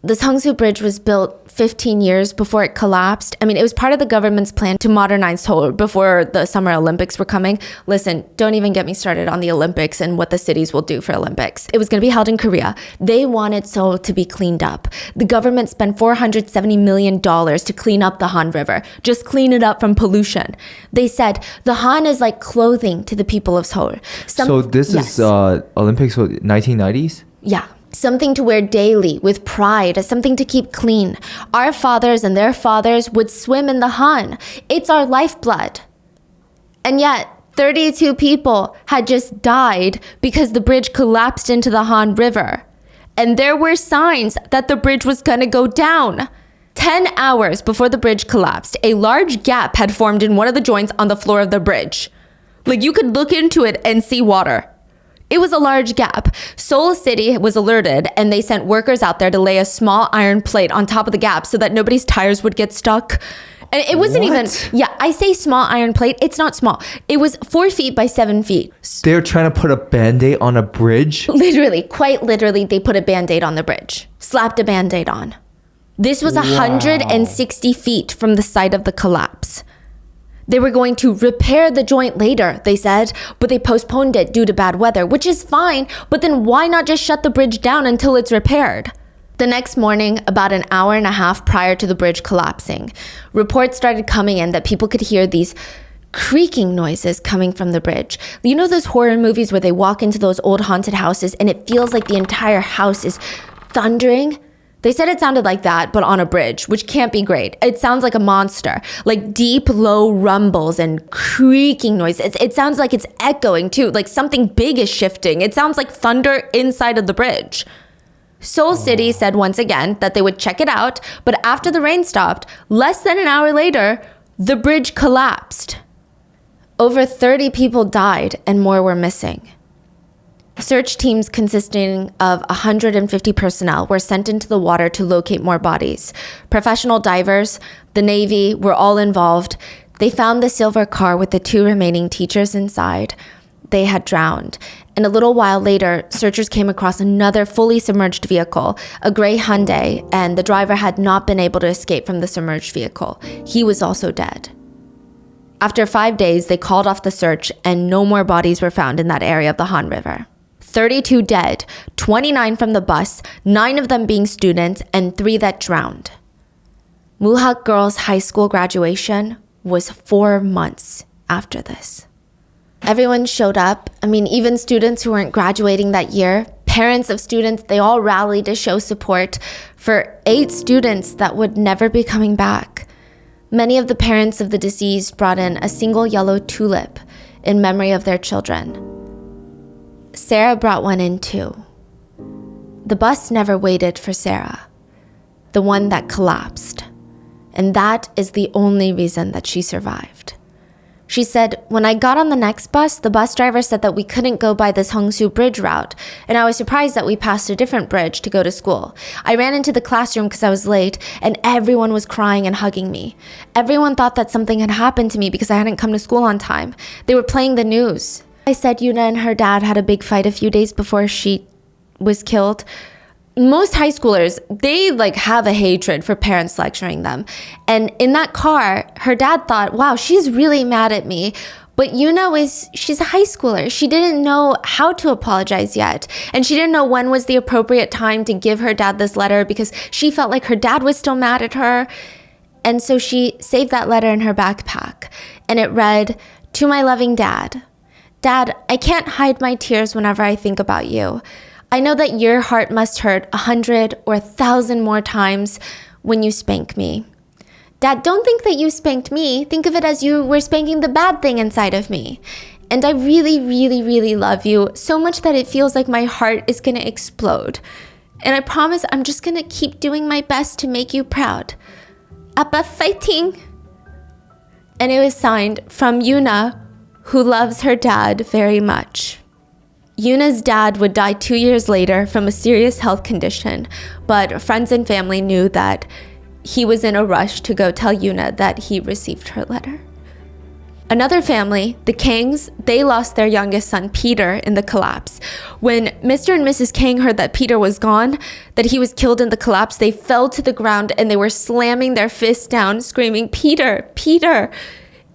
The Seongsu Bridge was built 15 years before it collapsed. I mean, it was part of the government's plan to modernize Seoul before the Summer Olympics were coming. Listen, don't even get me started on the Olympics and what the cities will do for Olympics. It was going to be held in Korea. They wanted Seoul to be cleaned up. The government spent $470 million to clean up the Han River, just clean it up from pollution. They said the Han is like clothing to the people of Seoul. So this is Olympics, 1990s? Yeah. Something to wear daily with pride, something to keep clean. Our fathers and their fathers would swim in the Han. It's our lifeblood. And yet, 32 people had just died because the bridge collapsed into the Han River. And there were signs that the bridge was going to go down. 10 hours before the bridge collapsed, a large gap had formed in one of the joints on the floor of the bridge. Like, you could look into it and see water. It was a large gap. Seoul City was alerted and they sent workers out there to lay a small iron plate on top of the gap so that nobody's tires would get stuck. And it wasn't even, I say small iron plate. It's not small. It was 4 feet by 7 feet. They're trying to put a Band-Aid on a bridge? Literally, quite literally, they put a Band-Aid on the bridge. Slapped a Band-Aid on. This was 160 feet from the site of the collapse. They were going to repair the joint later, they said, but they postponed it due to bad weather, which is fine, but then why not just shut the bridge down until it's repaired? The next morning, about an hour and a half prior to the bridge collapsing, reports started coming in that people could hear these creaking noises coming from the bridge. You know those horror movies where they walk into those old haunted houses and it feels like the entire house is thundering? They said it sounded like that, but on a bridge, which can't be great. It sounds like a monster, like deep, low rumbles and creaking noise. It sounds like it's echoing too, like something big is shifting. It sounds like thunder inside of the bridge. Seoul City said once again that they would check it out, but after the rain stopped, less than an hour later, the bridge collapsed. Over 30 people died and more were missing. Search teams consisting of 150 personnel were sent into the water to locate more bodies. Professional divers, the Navy were all involved. They found the silver car with the 2 remaining teachers inside. They had drowned. And a little while later, searchers came across another fully submerged vehicle, a gray Hyundai, and the driver had not been able to escape from the submerged vehicle. He was also dead. After 5 days, they called off the search and no more bodies were found in that area of the Han River. 32 dead, 29 from the bus, 9 of them being students, and 3 that drowned. Muhak Girls' high school graduation was 4 months after this. Everyone showed up. Even students who weren't graduating that year, parents of students, they all rallied to show support for 8 students that would never be coming back. Many of the parents of the deceased brought in a single yellow tulip in memory of their children. Sarah brought one in too. The bus never waited for Sarah, the one that collapsed. And that is the only reason that she survived. She said, when I got on the next bus, the bus driver said that we couldn't go by this Hongsu Bridge route, and I was surprised that we passed a different bridge to go to school. I ran into the classroom because I was late, and everyone was crying and hugging me. Everyone thought that something had happened to me because I hadn't come to school on time. They were playing the news. I said Yuna and her dad had a big fight a few days before she was killed. Most high schoolers, they have a hatred for parents lecturing them. And in that car, her dad thought, wow, she's really mad at me. But Yuna she's a high schooler. She didn't know how to apologize yet. And she didn't know when was the appropriate time to give her dad this letter because she felt like her dad was still mad at her. And so she saved that letter in her backpack. And it read, "To my loving dad. Dad, I can't hide my tears whenever I think about you. I know that your heart must hurt 100 or 1,000 more times when you spank me. Dad, don't think that you spanked me. Think of it as you were spanking the bad thing inside of me. And I really, really, really love you so much that it feels like my heart is going to explode. And I promise I'm just going to keep doing my best to make you proud. Appa fighting." And it was signed from Yuna, who loves her dad very much. Yuna's dad would die 2 years later from a serious health condition, but friends and family knew that he was in a rush to go tell Yuna that he received her letter. Another family, the Kangs, they lost their youngest son, Peter, in the collapse. When Mr. and Mrs. Kang heard that Peter was gone, that he was killed in the collapse, they fell to the ground and they were slamming their fists down, screaming, "Peter, Peter."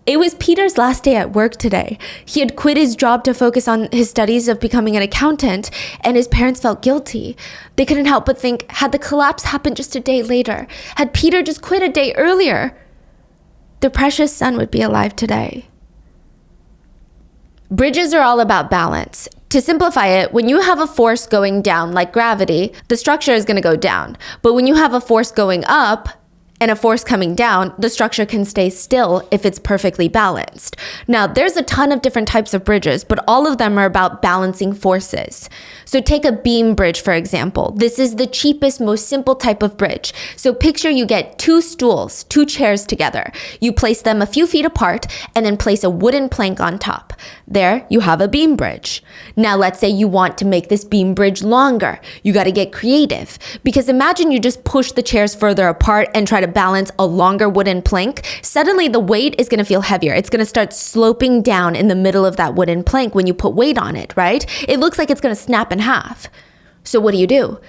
It was Peter's last day at work today. He had quit his job to focus on his studies of becoming an accountant, and his parents felt guilty. They couldn't help but think, had the collapse happened just a day later, had Peter just quit a day earlier, their precious son would be alive today. Bridges are all about balance. To simplify it, when you have a force going down, like gravity, the structure is going to go down. But when you have a force going up, and a force coming down, the structure can stay still if it's perfectly balanced. Now, there's a ton of different types of bridges, but all of them are about balancing forces. So take a beam bridge, for example. This is the cheapest, most simple type of bridge. So picture you get 2 stools, 2 chairs together. You place them a few feet apart and then place a wooden plank on top. There, you have a beam bridge. Now, let's say you want to make this beam bridge longer. You got to get creative, because imagine you just push the chairs further apart and try to balance a longer wooden plank. Suddenly the weight is going to feel heavier. It's going to start sloping down in the middle of that wooden plank when you put weight on it, right? It looks like it's going to snap in half. So what do?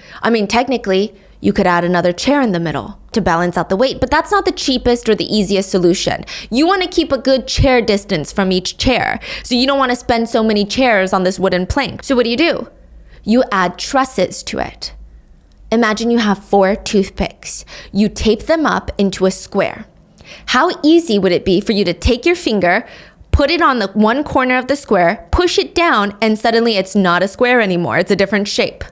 Technically, you could add another chair in the middle to balance out the weight, but that's not the cheapest or the easiest solution. You want to keep a good chair distance from each chair. So you don't want to spend so many chairs on this wooden plank. So what do? You add trusses to it. Imagine you have 4 toothpicks. You tape them up into a square. How easy would it be for you to take your finger, put it on the one corner of the square, push it down, and suddenly it's not a square anymore. It's a different shape.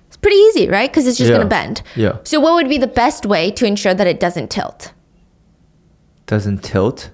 It's pretty easy, right? Because it's just going to bend. Yeah. So what would be the best way to ensure that it doesn't tilt? Doesn't tilt?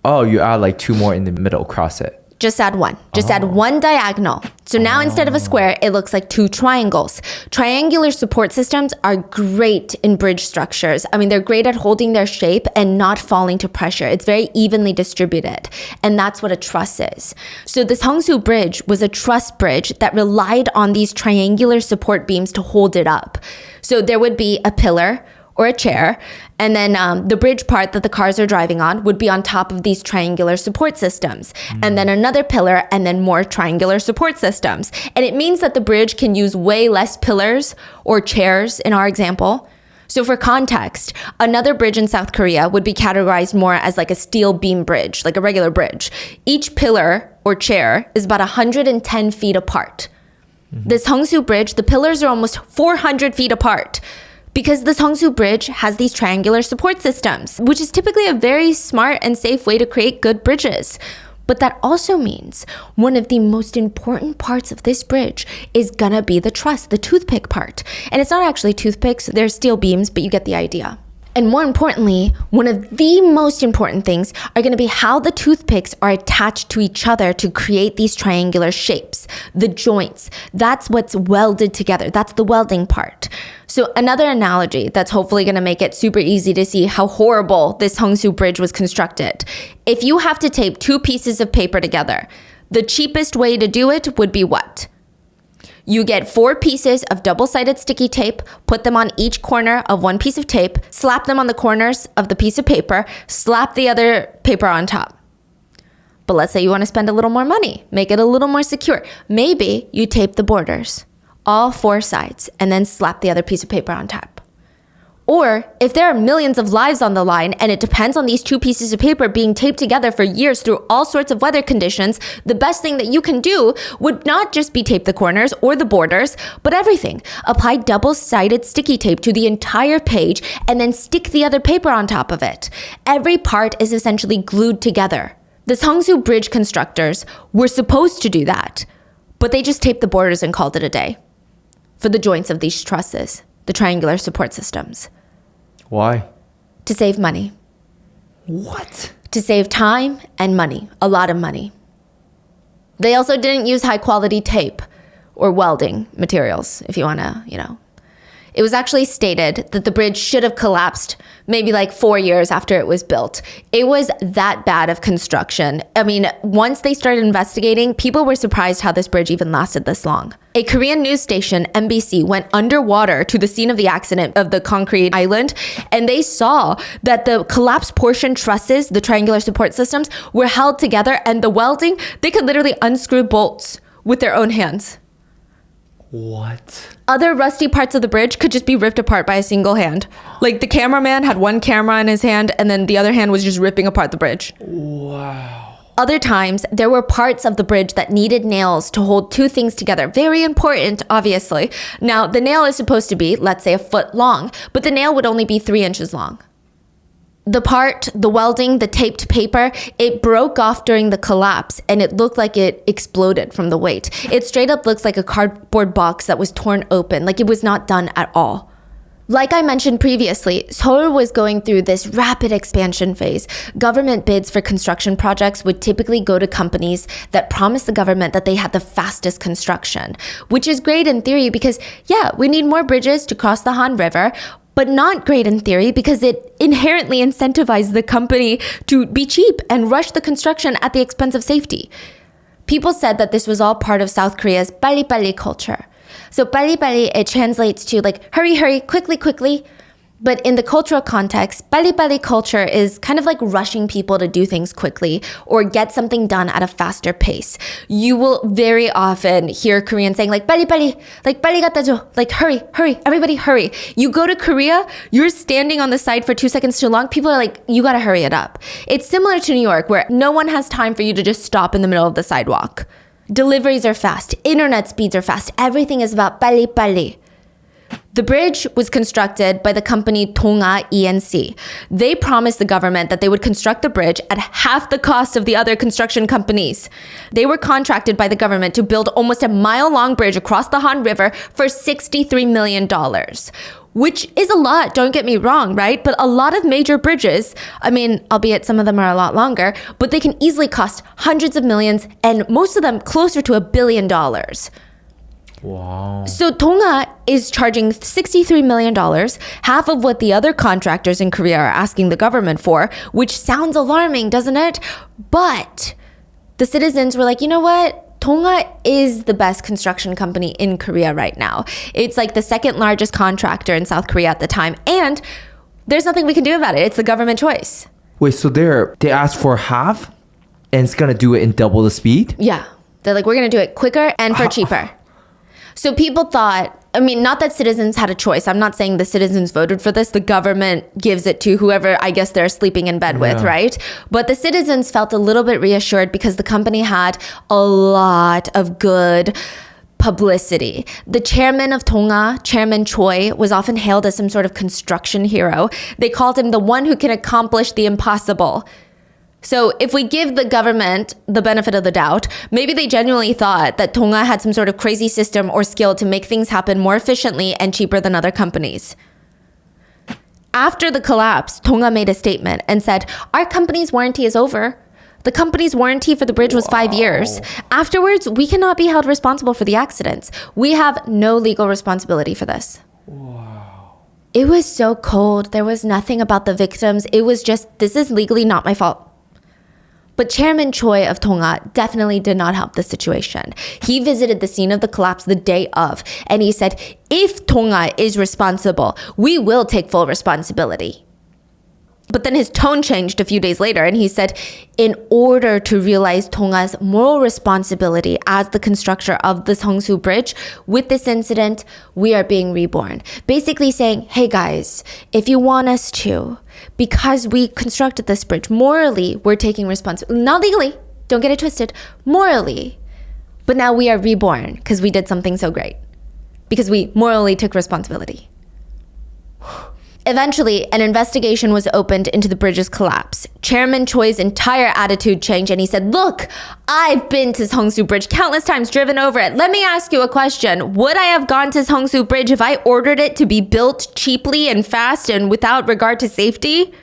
Oh, you add like 2 more in the middle, cross it. Just add one. Just add one diagonal. So now instead of a square, it looks like 2 triangles. Triangular support systems are great in bridge structures. I mean, they're great at holding their shape and not falling to pressure. It's very evenly distributed. And that's what a truss is. So this Hongsu Bridge was a truss bridge that relied on these triangular support beams to hold it up. So there would be a pillar or a chair, and then the bridge part that the cars are driving on would be on top of these triangular support systems, and then another pillar, and then more triangular support systems. And it means that the bridge can use way less pillars or chairs in our example. So for context, another bridge in South Korea would be categorized more as like a steel beam bridge, like a regular bridge. Each pillar or chair is about 110 feet apart. This Hongsu Bridge, the pillars are almost 400 feet apart, because the Hongsu Bridge has these triangular support systems, which is typically a very smart and safe way to create good bridges. But that also means one of the most important parts of this bridge is gonna be the truss, the toothpick part. And it's not actually toothpicks, they're steel beams, but you get the idea. And more importantly, one of the most important things are going to be how the toothpicks are attached to each other to create these triangular shapes, the joints. That's what's welded together. That's the welding part. So another analogy that's hopefully going to make it super easy to see how horrible this Hongsu Bridge was constructed. If you have to tape 2 pieces of paper together, the cheapest way to do it would be what? You get 4 pieces of double-sided sticky tape, put them on each corner of one piece of tape, slap them on the corners of the piece of paper, slap the other paper on top. But let's say you want to spend a little more money, make it a little more secure. Maybe you tape the borders, all 4 sides, and then slap the other piece of paper on top. Or if there are millions of lives on the line and it depends on these 2 pieces of paper being taped together for years through all sorts of weather conditions, the best thing that you can do would not just be tape the corners or the borders, but everything. Apply double-sided sticky tape to the entire page and then stick the other paper on top of it. Every part is essentially glued together. The Hongsu Bridge constructors were supposed to do that, but they just taped the borders and called it a day for the joints of these trusses, the triangular support systems. Why? To save money. What? To save time and money, a lot of money. They also didn't use high quality tape or welding materials, if you want to, It was actually stated that the bridge should have collapsed maybe like 4 years after it was built. It was that bad of construction. I mean, once they started investigating, people were surprised how this bridge even lasted this long. A Korean news station, MBC, went underwater to the scene of the accident of the concrete island, and they saw that the collapsed portion trusses, the triangular support systems, were held together, and the welding, they could literally unscrew bolts with their own hands. What? Other rusty parts of the bridge could just be ripped apart by a single hand. Like the cameraman had one camera in his hand and then the other hand was just ripping apart the bridge. Wow. Other times, there were parts of the bridge that needed nails to hold 2 things together. Very important, obviously. Now, the nail is supposed to be, let's say, 1 foot long, but the nail would only be 3 inches long. The welding, the taped paper, it broke off during the collapse and it looked like it exploded from the weight. It straight up looks like a cardboard box that was torn open, like it was not done at all. Like I mentioned previously, Seoul was going through this rapid expansion phase. Government bids for construction projects would typically go to companies that promised the government that they had the fastest construction, which is great in theory because, we need more bridges to cross the Han River, but not great in theory because it inherently incentivized the company to be cheap and rush the construction at the expense of safety. People said that this was all part of South Korea's 빨리빨리 culture. So 빨리빨리, it translates to like hurry, hurry, quickly, quickly. But in the cultural context, 빨리빨리 culture is kind of like rushing people to do things quickly or get something done at a faster pace. You will very often hear Koreans saying like 빨리빨리, like 빨리 갖다 줘, like hurry, hurry, everybody hurry. You go to Korea, you're standing on the side for 2 seconds too long. People are like, you gotta hurry it up. It's similar to New York where no one has time for you to just stop in the middle of the sidewalk. Deliveries are fast, internet speeds are fast, everything is about 빨리빨리. The bridge was constructed by the company Tonga ENC. They promised the government that they would construct the bridge at half the cost of the other construction companies. They were contracted by the government to build almost a mile-long bridge across the Han River for $63 million. Which is a lot, don't get me wrong, right? But a lot of major bridges, I mean, albeit some of them are a lot longer, but they can easily cost hundreds of millions and most of them closer to $1 billion. Wow. So Tonga is charging $63 million, half of what the other contractors in Korea are asking the government for, which sounds alarming, doesn't it? But the citizens were like, you know what? Tonga is the best construction company in Korea right now. It's like the second largest contractor in South Korea at the time. And there's nothing we can do about it. It's the government choice. Wait, so they asked for half and it's going to do it in double the speed? Yeah. They're like, we're going to do it quicker and for cheaper. So people thought, I mean, not that citizens had a choice. I'm not saying the citizens voted for this. The government gives it to whoever, I guess, they're sleeping in bed with, right? But the citizens felt a little bit reassured because the company had a lot of good publicity. The chairman of Tonga, Chairman Choi, was often hailed as some sort of construction hero. They called him the one who can accomplish the impossible. So if we give the government the benefit of the doubt, maybe they genuinely thought that Tonga had some sort of crazy system or skill to make things happen more efficiently and cheaper than other companies. After the collapse, Tonga made a statement and said, our company's warranty is over. The company's warranty for the bridge was 5 years. Afterwards, we cannot be held responsible for the accidents. We have no legal responsibility for this. Wow. It was so cold. There was nothing about the victims. It was just, this is legally not my fault. But Chairman Choi of Tonga definitely did not help the situation. He visited the scene of the collapse the day of, and he said, if Tonga is responsible, we will take full responsibility. But then his tone changed a few days later, and he said, in order to realize Tonga's moral responsibility as the constructor of the Seongsu Bridge, with this incident, we are being reborn. Basically saying, hey guys, if you want us to, because we constructed this bridge, morally, we're taking responsibility. Not legally, don't get it twisted, morally. But now we are reborn because we did something so great. Because we morally took responsibility. Eventually, an investigation was opened into the bridge's collapse. Chairman Choi's entire attitude changed and he said, look, I've been to Seongsu Bridge countless times, driven over it. Let me ask you a question. Would I have gone to Seongsu Bridge if I ordered it to be built cheaply and fast and without regard to safety?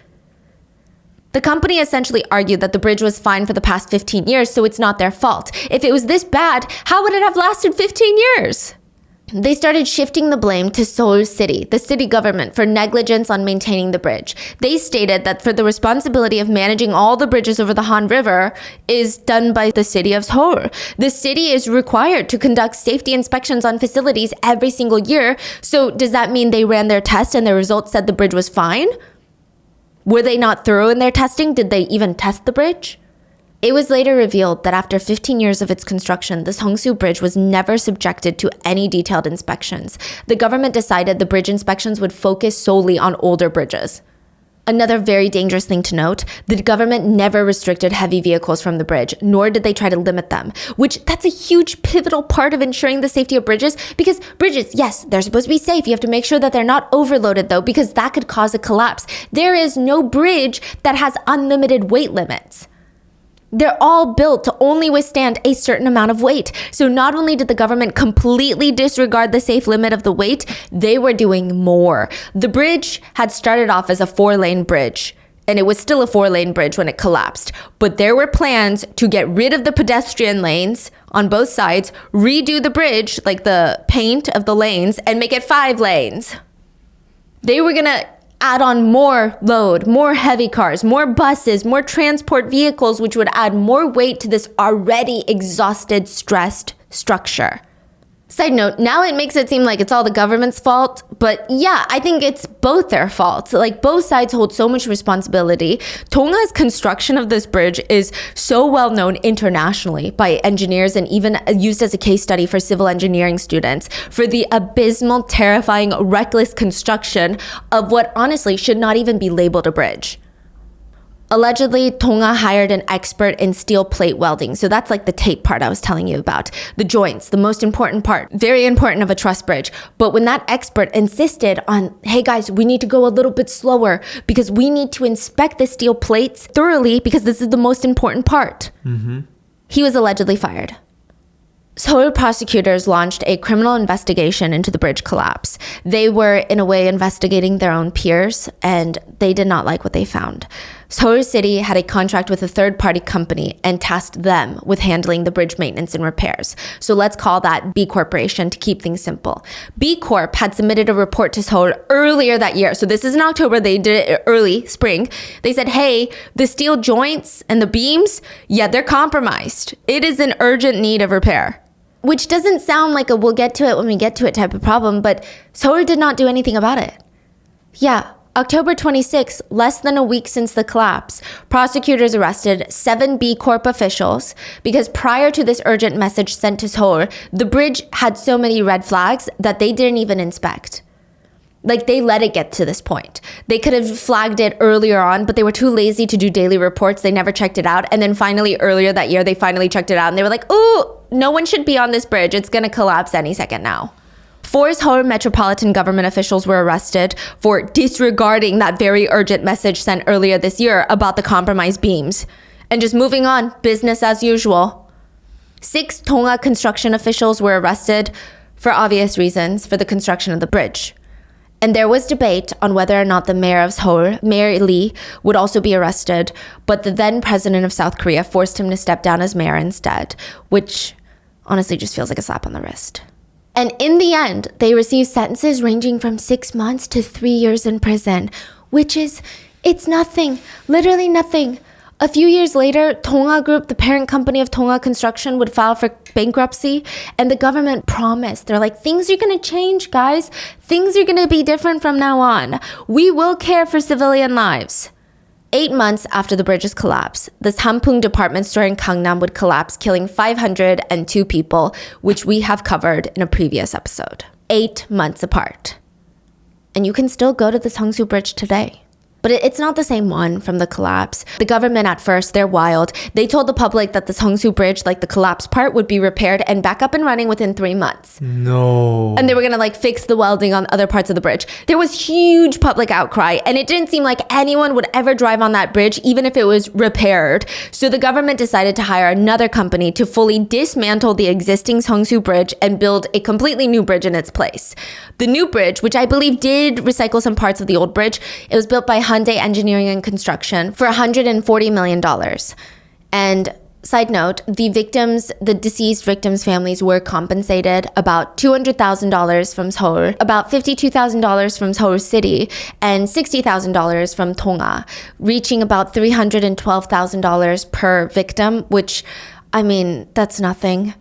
The company essentially argued that the bridge was fine for the past 15 years, so it's not their fault. If it was this bad, how would it have lasted 15 years? They started shifting the blame to Seoul City, the city government, for negligence on maintaining the bridge. They stated that for the responsibility of managing all the bridges over the Han River is done by the city of Seoul. The city is required to conduct safety inspections on facilities every single year. So does that mean they ran their test and the results said the bridge was fine? Were they not thorough in their testing? Did they even test the bridge? It was later revealed that after 15 years of its construction, the Seongsu Bridge was never subjected to any detailed inspections. The government decided the bridge inspections would focus solely on older bridges. Another very dangerous thing to note, the government never restricted heavy vehicles from the bridge, nor did they try to limit them, which that's a huge pivotal part of ensuring the safety of bridges, because bridges, yes, they're supposed to be safe. You have to make sure that they're not overloaded though, because that could cause a collapse. There is no bridge that has unlimited weight limits. They're all built to only withstand a certain amount of weight. So not only did the government completely disregard the safe limit of the weight, they were doing more. The bridge had started off as a 4-lane bridge, and it was still a 4-lane bridge when it collapsed. But there were plans to get rid of the pedestrian lanes on both sides, redo the bridge, like the paint of the lanes, and make it 5 lanes. They were gonna add on more load, more heavy cars, more buses, more transport vehicles, which would add more weight to this already exhausted, stressed structure. Side note, now it makes it seem like it's all the government's fault, but yeah, I think it's both their fault. Like, both sides hold so much responsibility. Tonga's construction of this bridge is so well known internationally by engineers and even used as a case study for civil engineering students for the abysmal, terrifying, reckless construction of what honestly should not even be labeled a bridge. Allegedly, Tonga hired an expert in steel plate welding. So that's like the tape part I was telling you about. The joints, the most important part, very important of a truss bridge. But when that expert insisted on, hey guys, we need to go a little bit slower because we need to inspect the steel plates thoroughly because this is the most important part. He was allegedly fired. Seoul prosecutors launched a criminal investigation into the bridge collapse. They were, in a way, investigating their own peers, and they did not like what they found. Seoul City had a contract with a third-party company and tasked them with handling the bridge maintenance and repairs. So let's call that B Corporation to keep things simple. B Corp had submitted a report to Seoul earlier that year. So this is in October. They did it early, spring. They said, hey, the steel joints and the beams, yeah, they're compromised. It is in urgent need of repair. Which doesn't sound like a we'll get to it when we get to it type of problem, but Seoul did not do anything about it. Yeah, October 26, less than a week since the collapse, prosecutors arrested 7 B Corp officials because prior to this urgent message sent to Seoul, the bridge had so many red flags that they didn't even inspect. Like, they let it get to this point. They could have flagged it earlier on, but they were too lazy to do daily reports. They never checked it out. And then finally, earlier that year, they finally checked it out. And they were like, ooh, no one should be on this bridge. It's going to collapse any second now. 4 Seoul metropolitan government officials were arrested for disregarding that very urgent message sent earlier this year about the compromised beams. And just moving on, business as usual. 6 Tonga construction officials were arrested for obvious reasons for the construction of the bridge. And there was debate on whether or not the mayor of Seoul, Mayor Lee, would also be arrested, but the then president of South Korea forced him to step down as mayor instead, which honestly just feels like a slap on the wrist. And in the end, they received sentences ranging from 6 months to 3 years in prison, which is, it's nothing, literally nothing. A few years later, Tonga Group, the parent company of Tonga Construction, would file for bankruptcy, and the government promised. They're like, things are going to change, guys. Things are going to be different from now on. We will care for civilian lives. 8 months after the bridge's collapse, the Sampung department store in Gangnam would collapse, killing 502 people, which we have covered in a previous episode. 8 months apart. And you can still go to the Seongsu Bridge today. But it's not the same one from the collapse. The government at first, they're wild. They told the public that the Seongsu Bridge, like the collapse part, would be repaired and back up and running within 3 months. No. And they were gonna fix the welding on other parts of the bridge. There was huge public outcry, and it didn't seem like anyone would ever drive on that bridge, even if it was repaired. So the government decided to hire another company to fully dismantle the existing Seongsu Bridge and build a completely new bridge in its place. The new bridge, which I believe did recycle some parts of the old bridge, it was built by Hyundai Engineering and Construction for $140 million. And side note, the deceased victims' families were compensated about $200,000 from Seoul, about $52,000 from Seoul City, and $60,000 from Tonga, reaching about $312,000 per victim, which, I mean, that's nothing.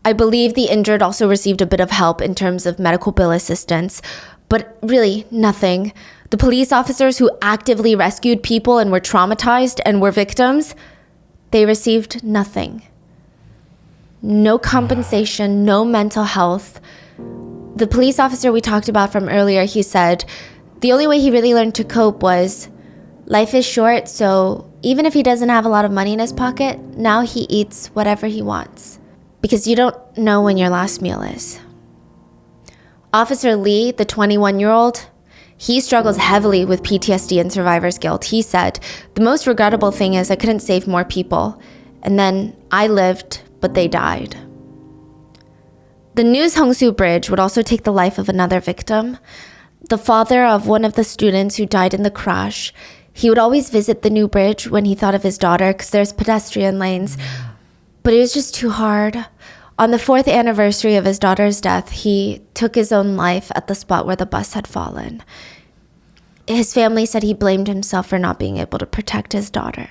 I believe the injured also received a bit of help in terms of medical bill assistance, but really nothing. The police officers who actively rescued people and were traumatized and were victims, they received nothing. No compensation, no mental health. The police officer we talked about from earlier, he said the only way he really learned to cope was life is short, so even if he doesn't have a lot of money in his pocket, now he eats whatever he wants. Because you don't know when your last meal is. Officer Lee, the 21-year-old, he struggles heavily with PTSD and survivor's guilt. He said, the most regrettable thing is I couldn't save more people. And then I lived, but they died. The new Seongsu Bridge would also take the life of another victim. The father of one of the students who died in the crash. He would always visit the new bridge when he thought of his daughter because there's pedestrian lanes. But it was just too hard. On the 4th anniversary of his daughter's death, he took his own life at the spot where the bus had fallen. His family said he blamed himself for not being able to protect his daughter.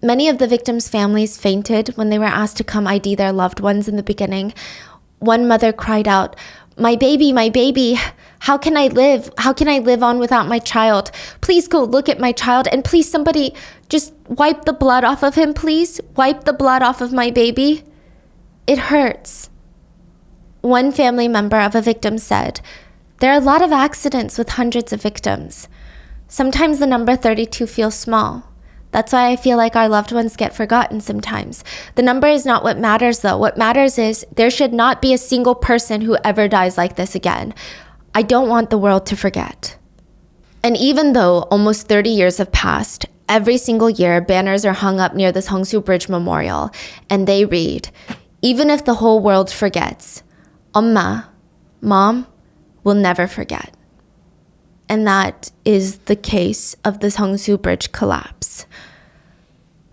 Many of the victims' families fainted when they were asked to come ID their loved ones in the beginning. One mother cried out, my baby, how can I live? How can I live on without my child? Please go look at my child, and please somebody just wipe the blood off of him, please. Wipe the blood off of my baby. It hurts. One family member of a victim said, there are a lot of accidents with hundreds of victims. Sometimes the number 32 feels small. That's why I feel like our loved ones get forgotten sometimes. The number is not what matters though. What matters is there should not be a single person who ever dies like this again. I don't want the world to forget. And even though almost 30 years have passed, every single year banners are hung up near this Hongsu Bridge Memorial, and they read, even if the whole world forgets, 엄마, Mom, will never forget. And that is the case of the Hongsu Bridge collapse.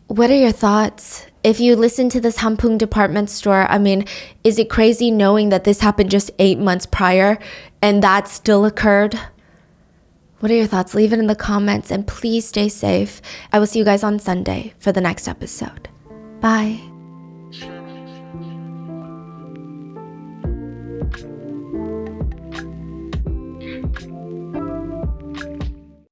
What are your thoughts? If you listen to this Hampung department store, I mean, is it crazy knowing that this happened just 8 months prior and that still occurred? What are your thoughts? Leave it in the comments and please stay safe. I will see you guys on Sunday for the next episode. Bye.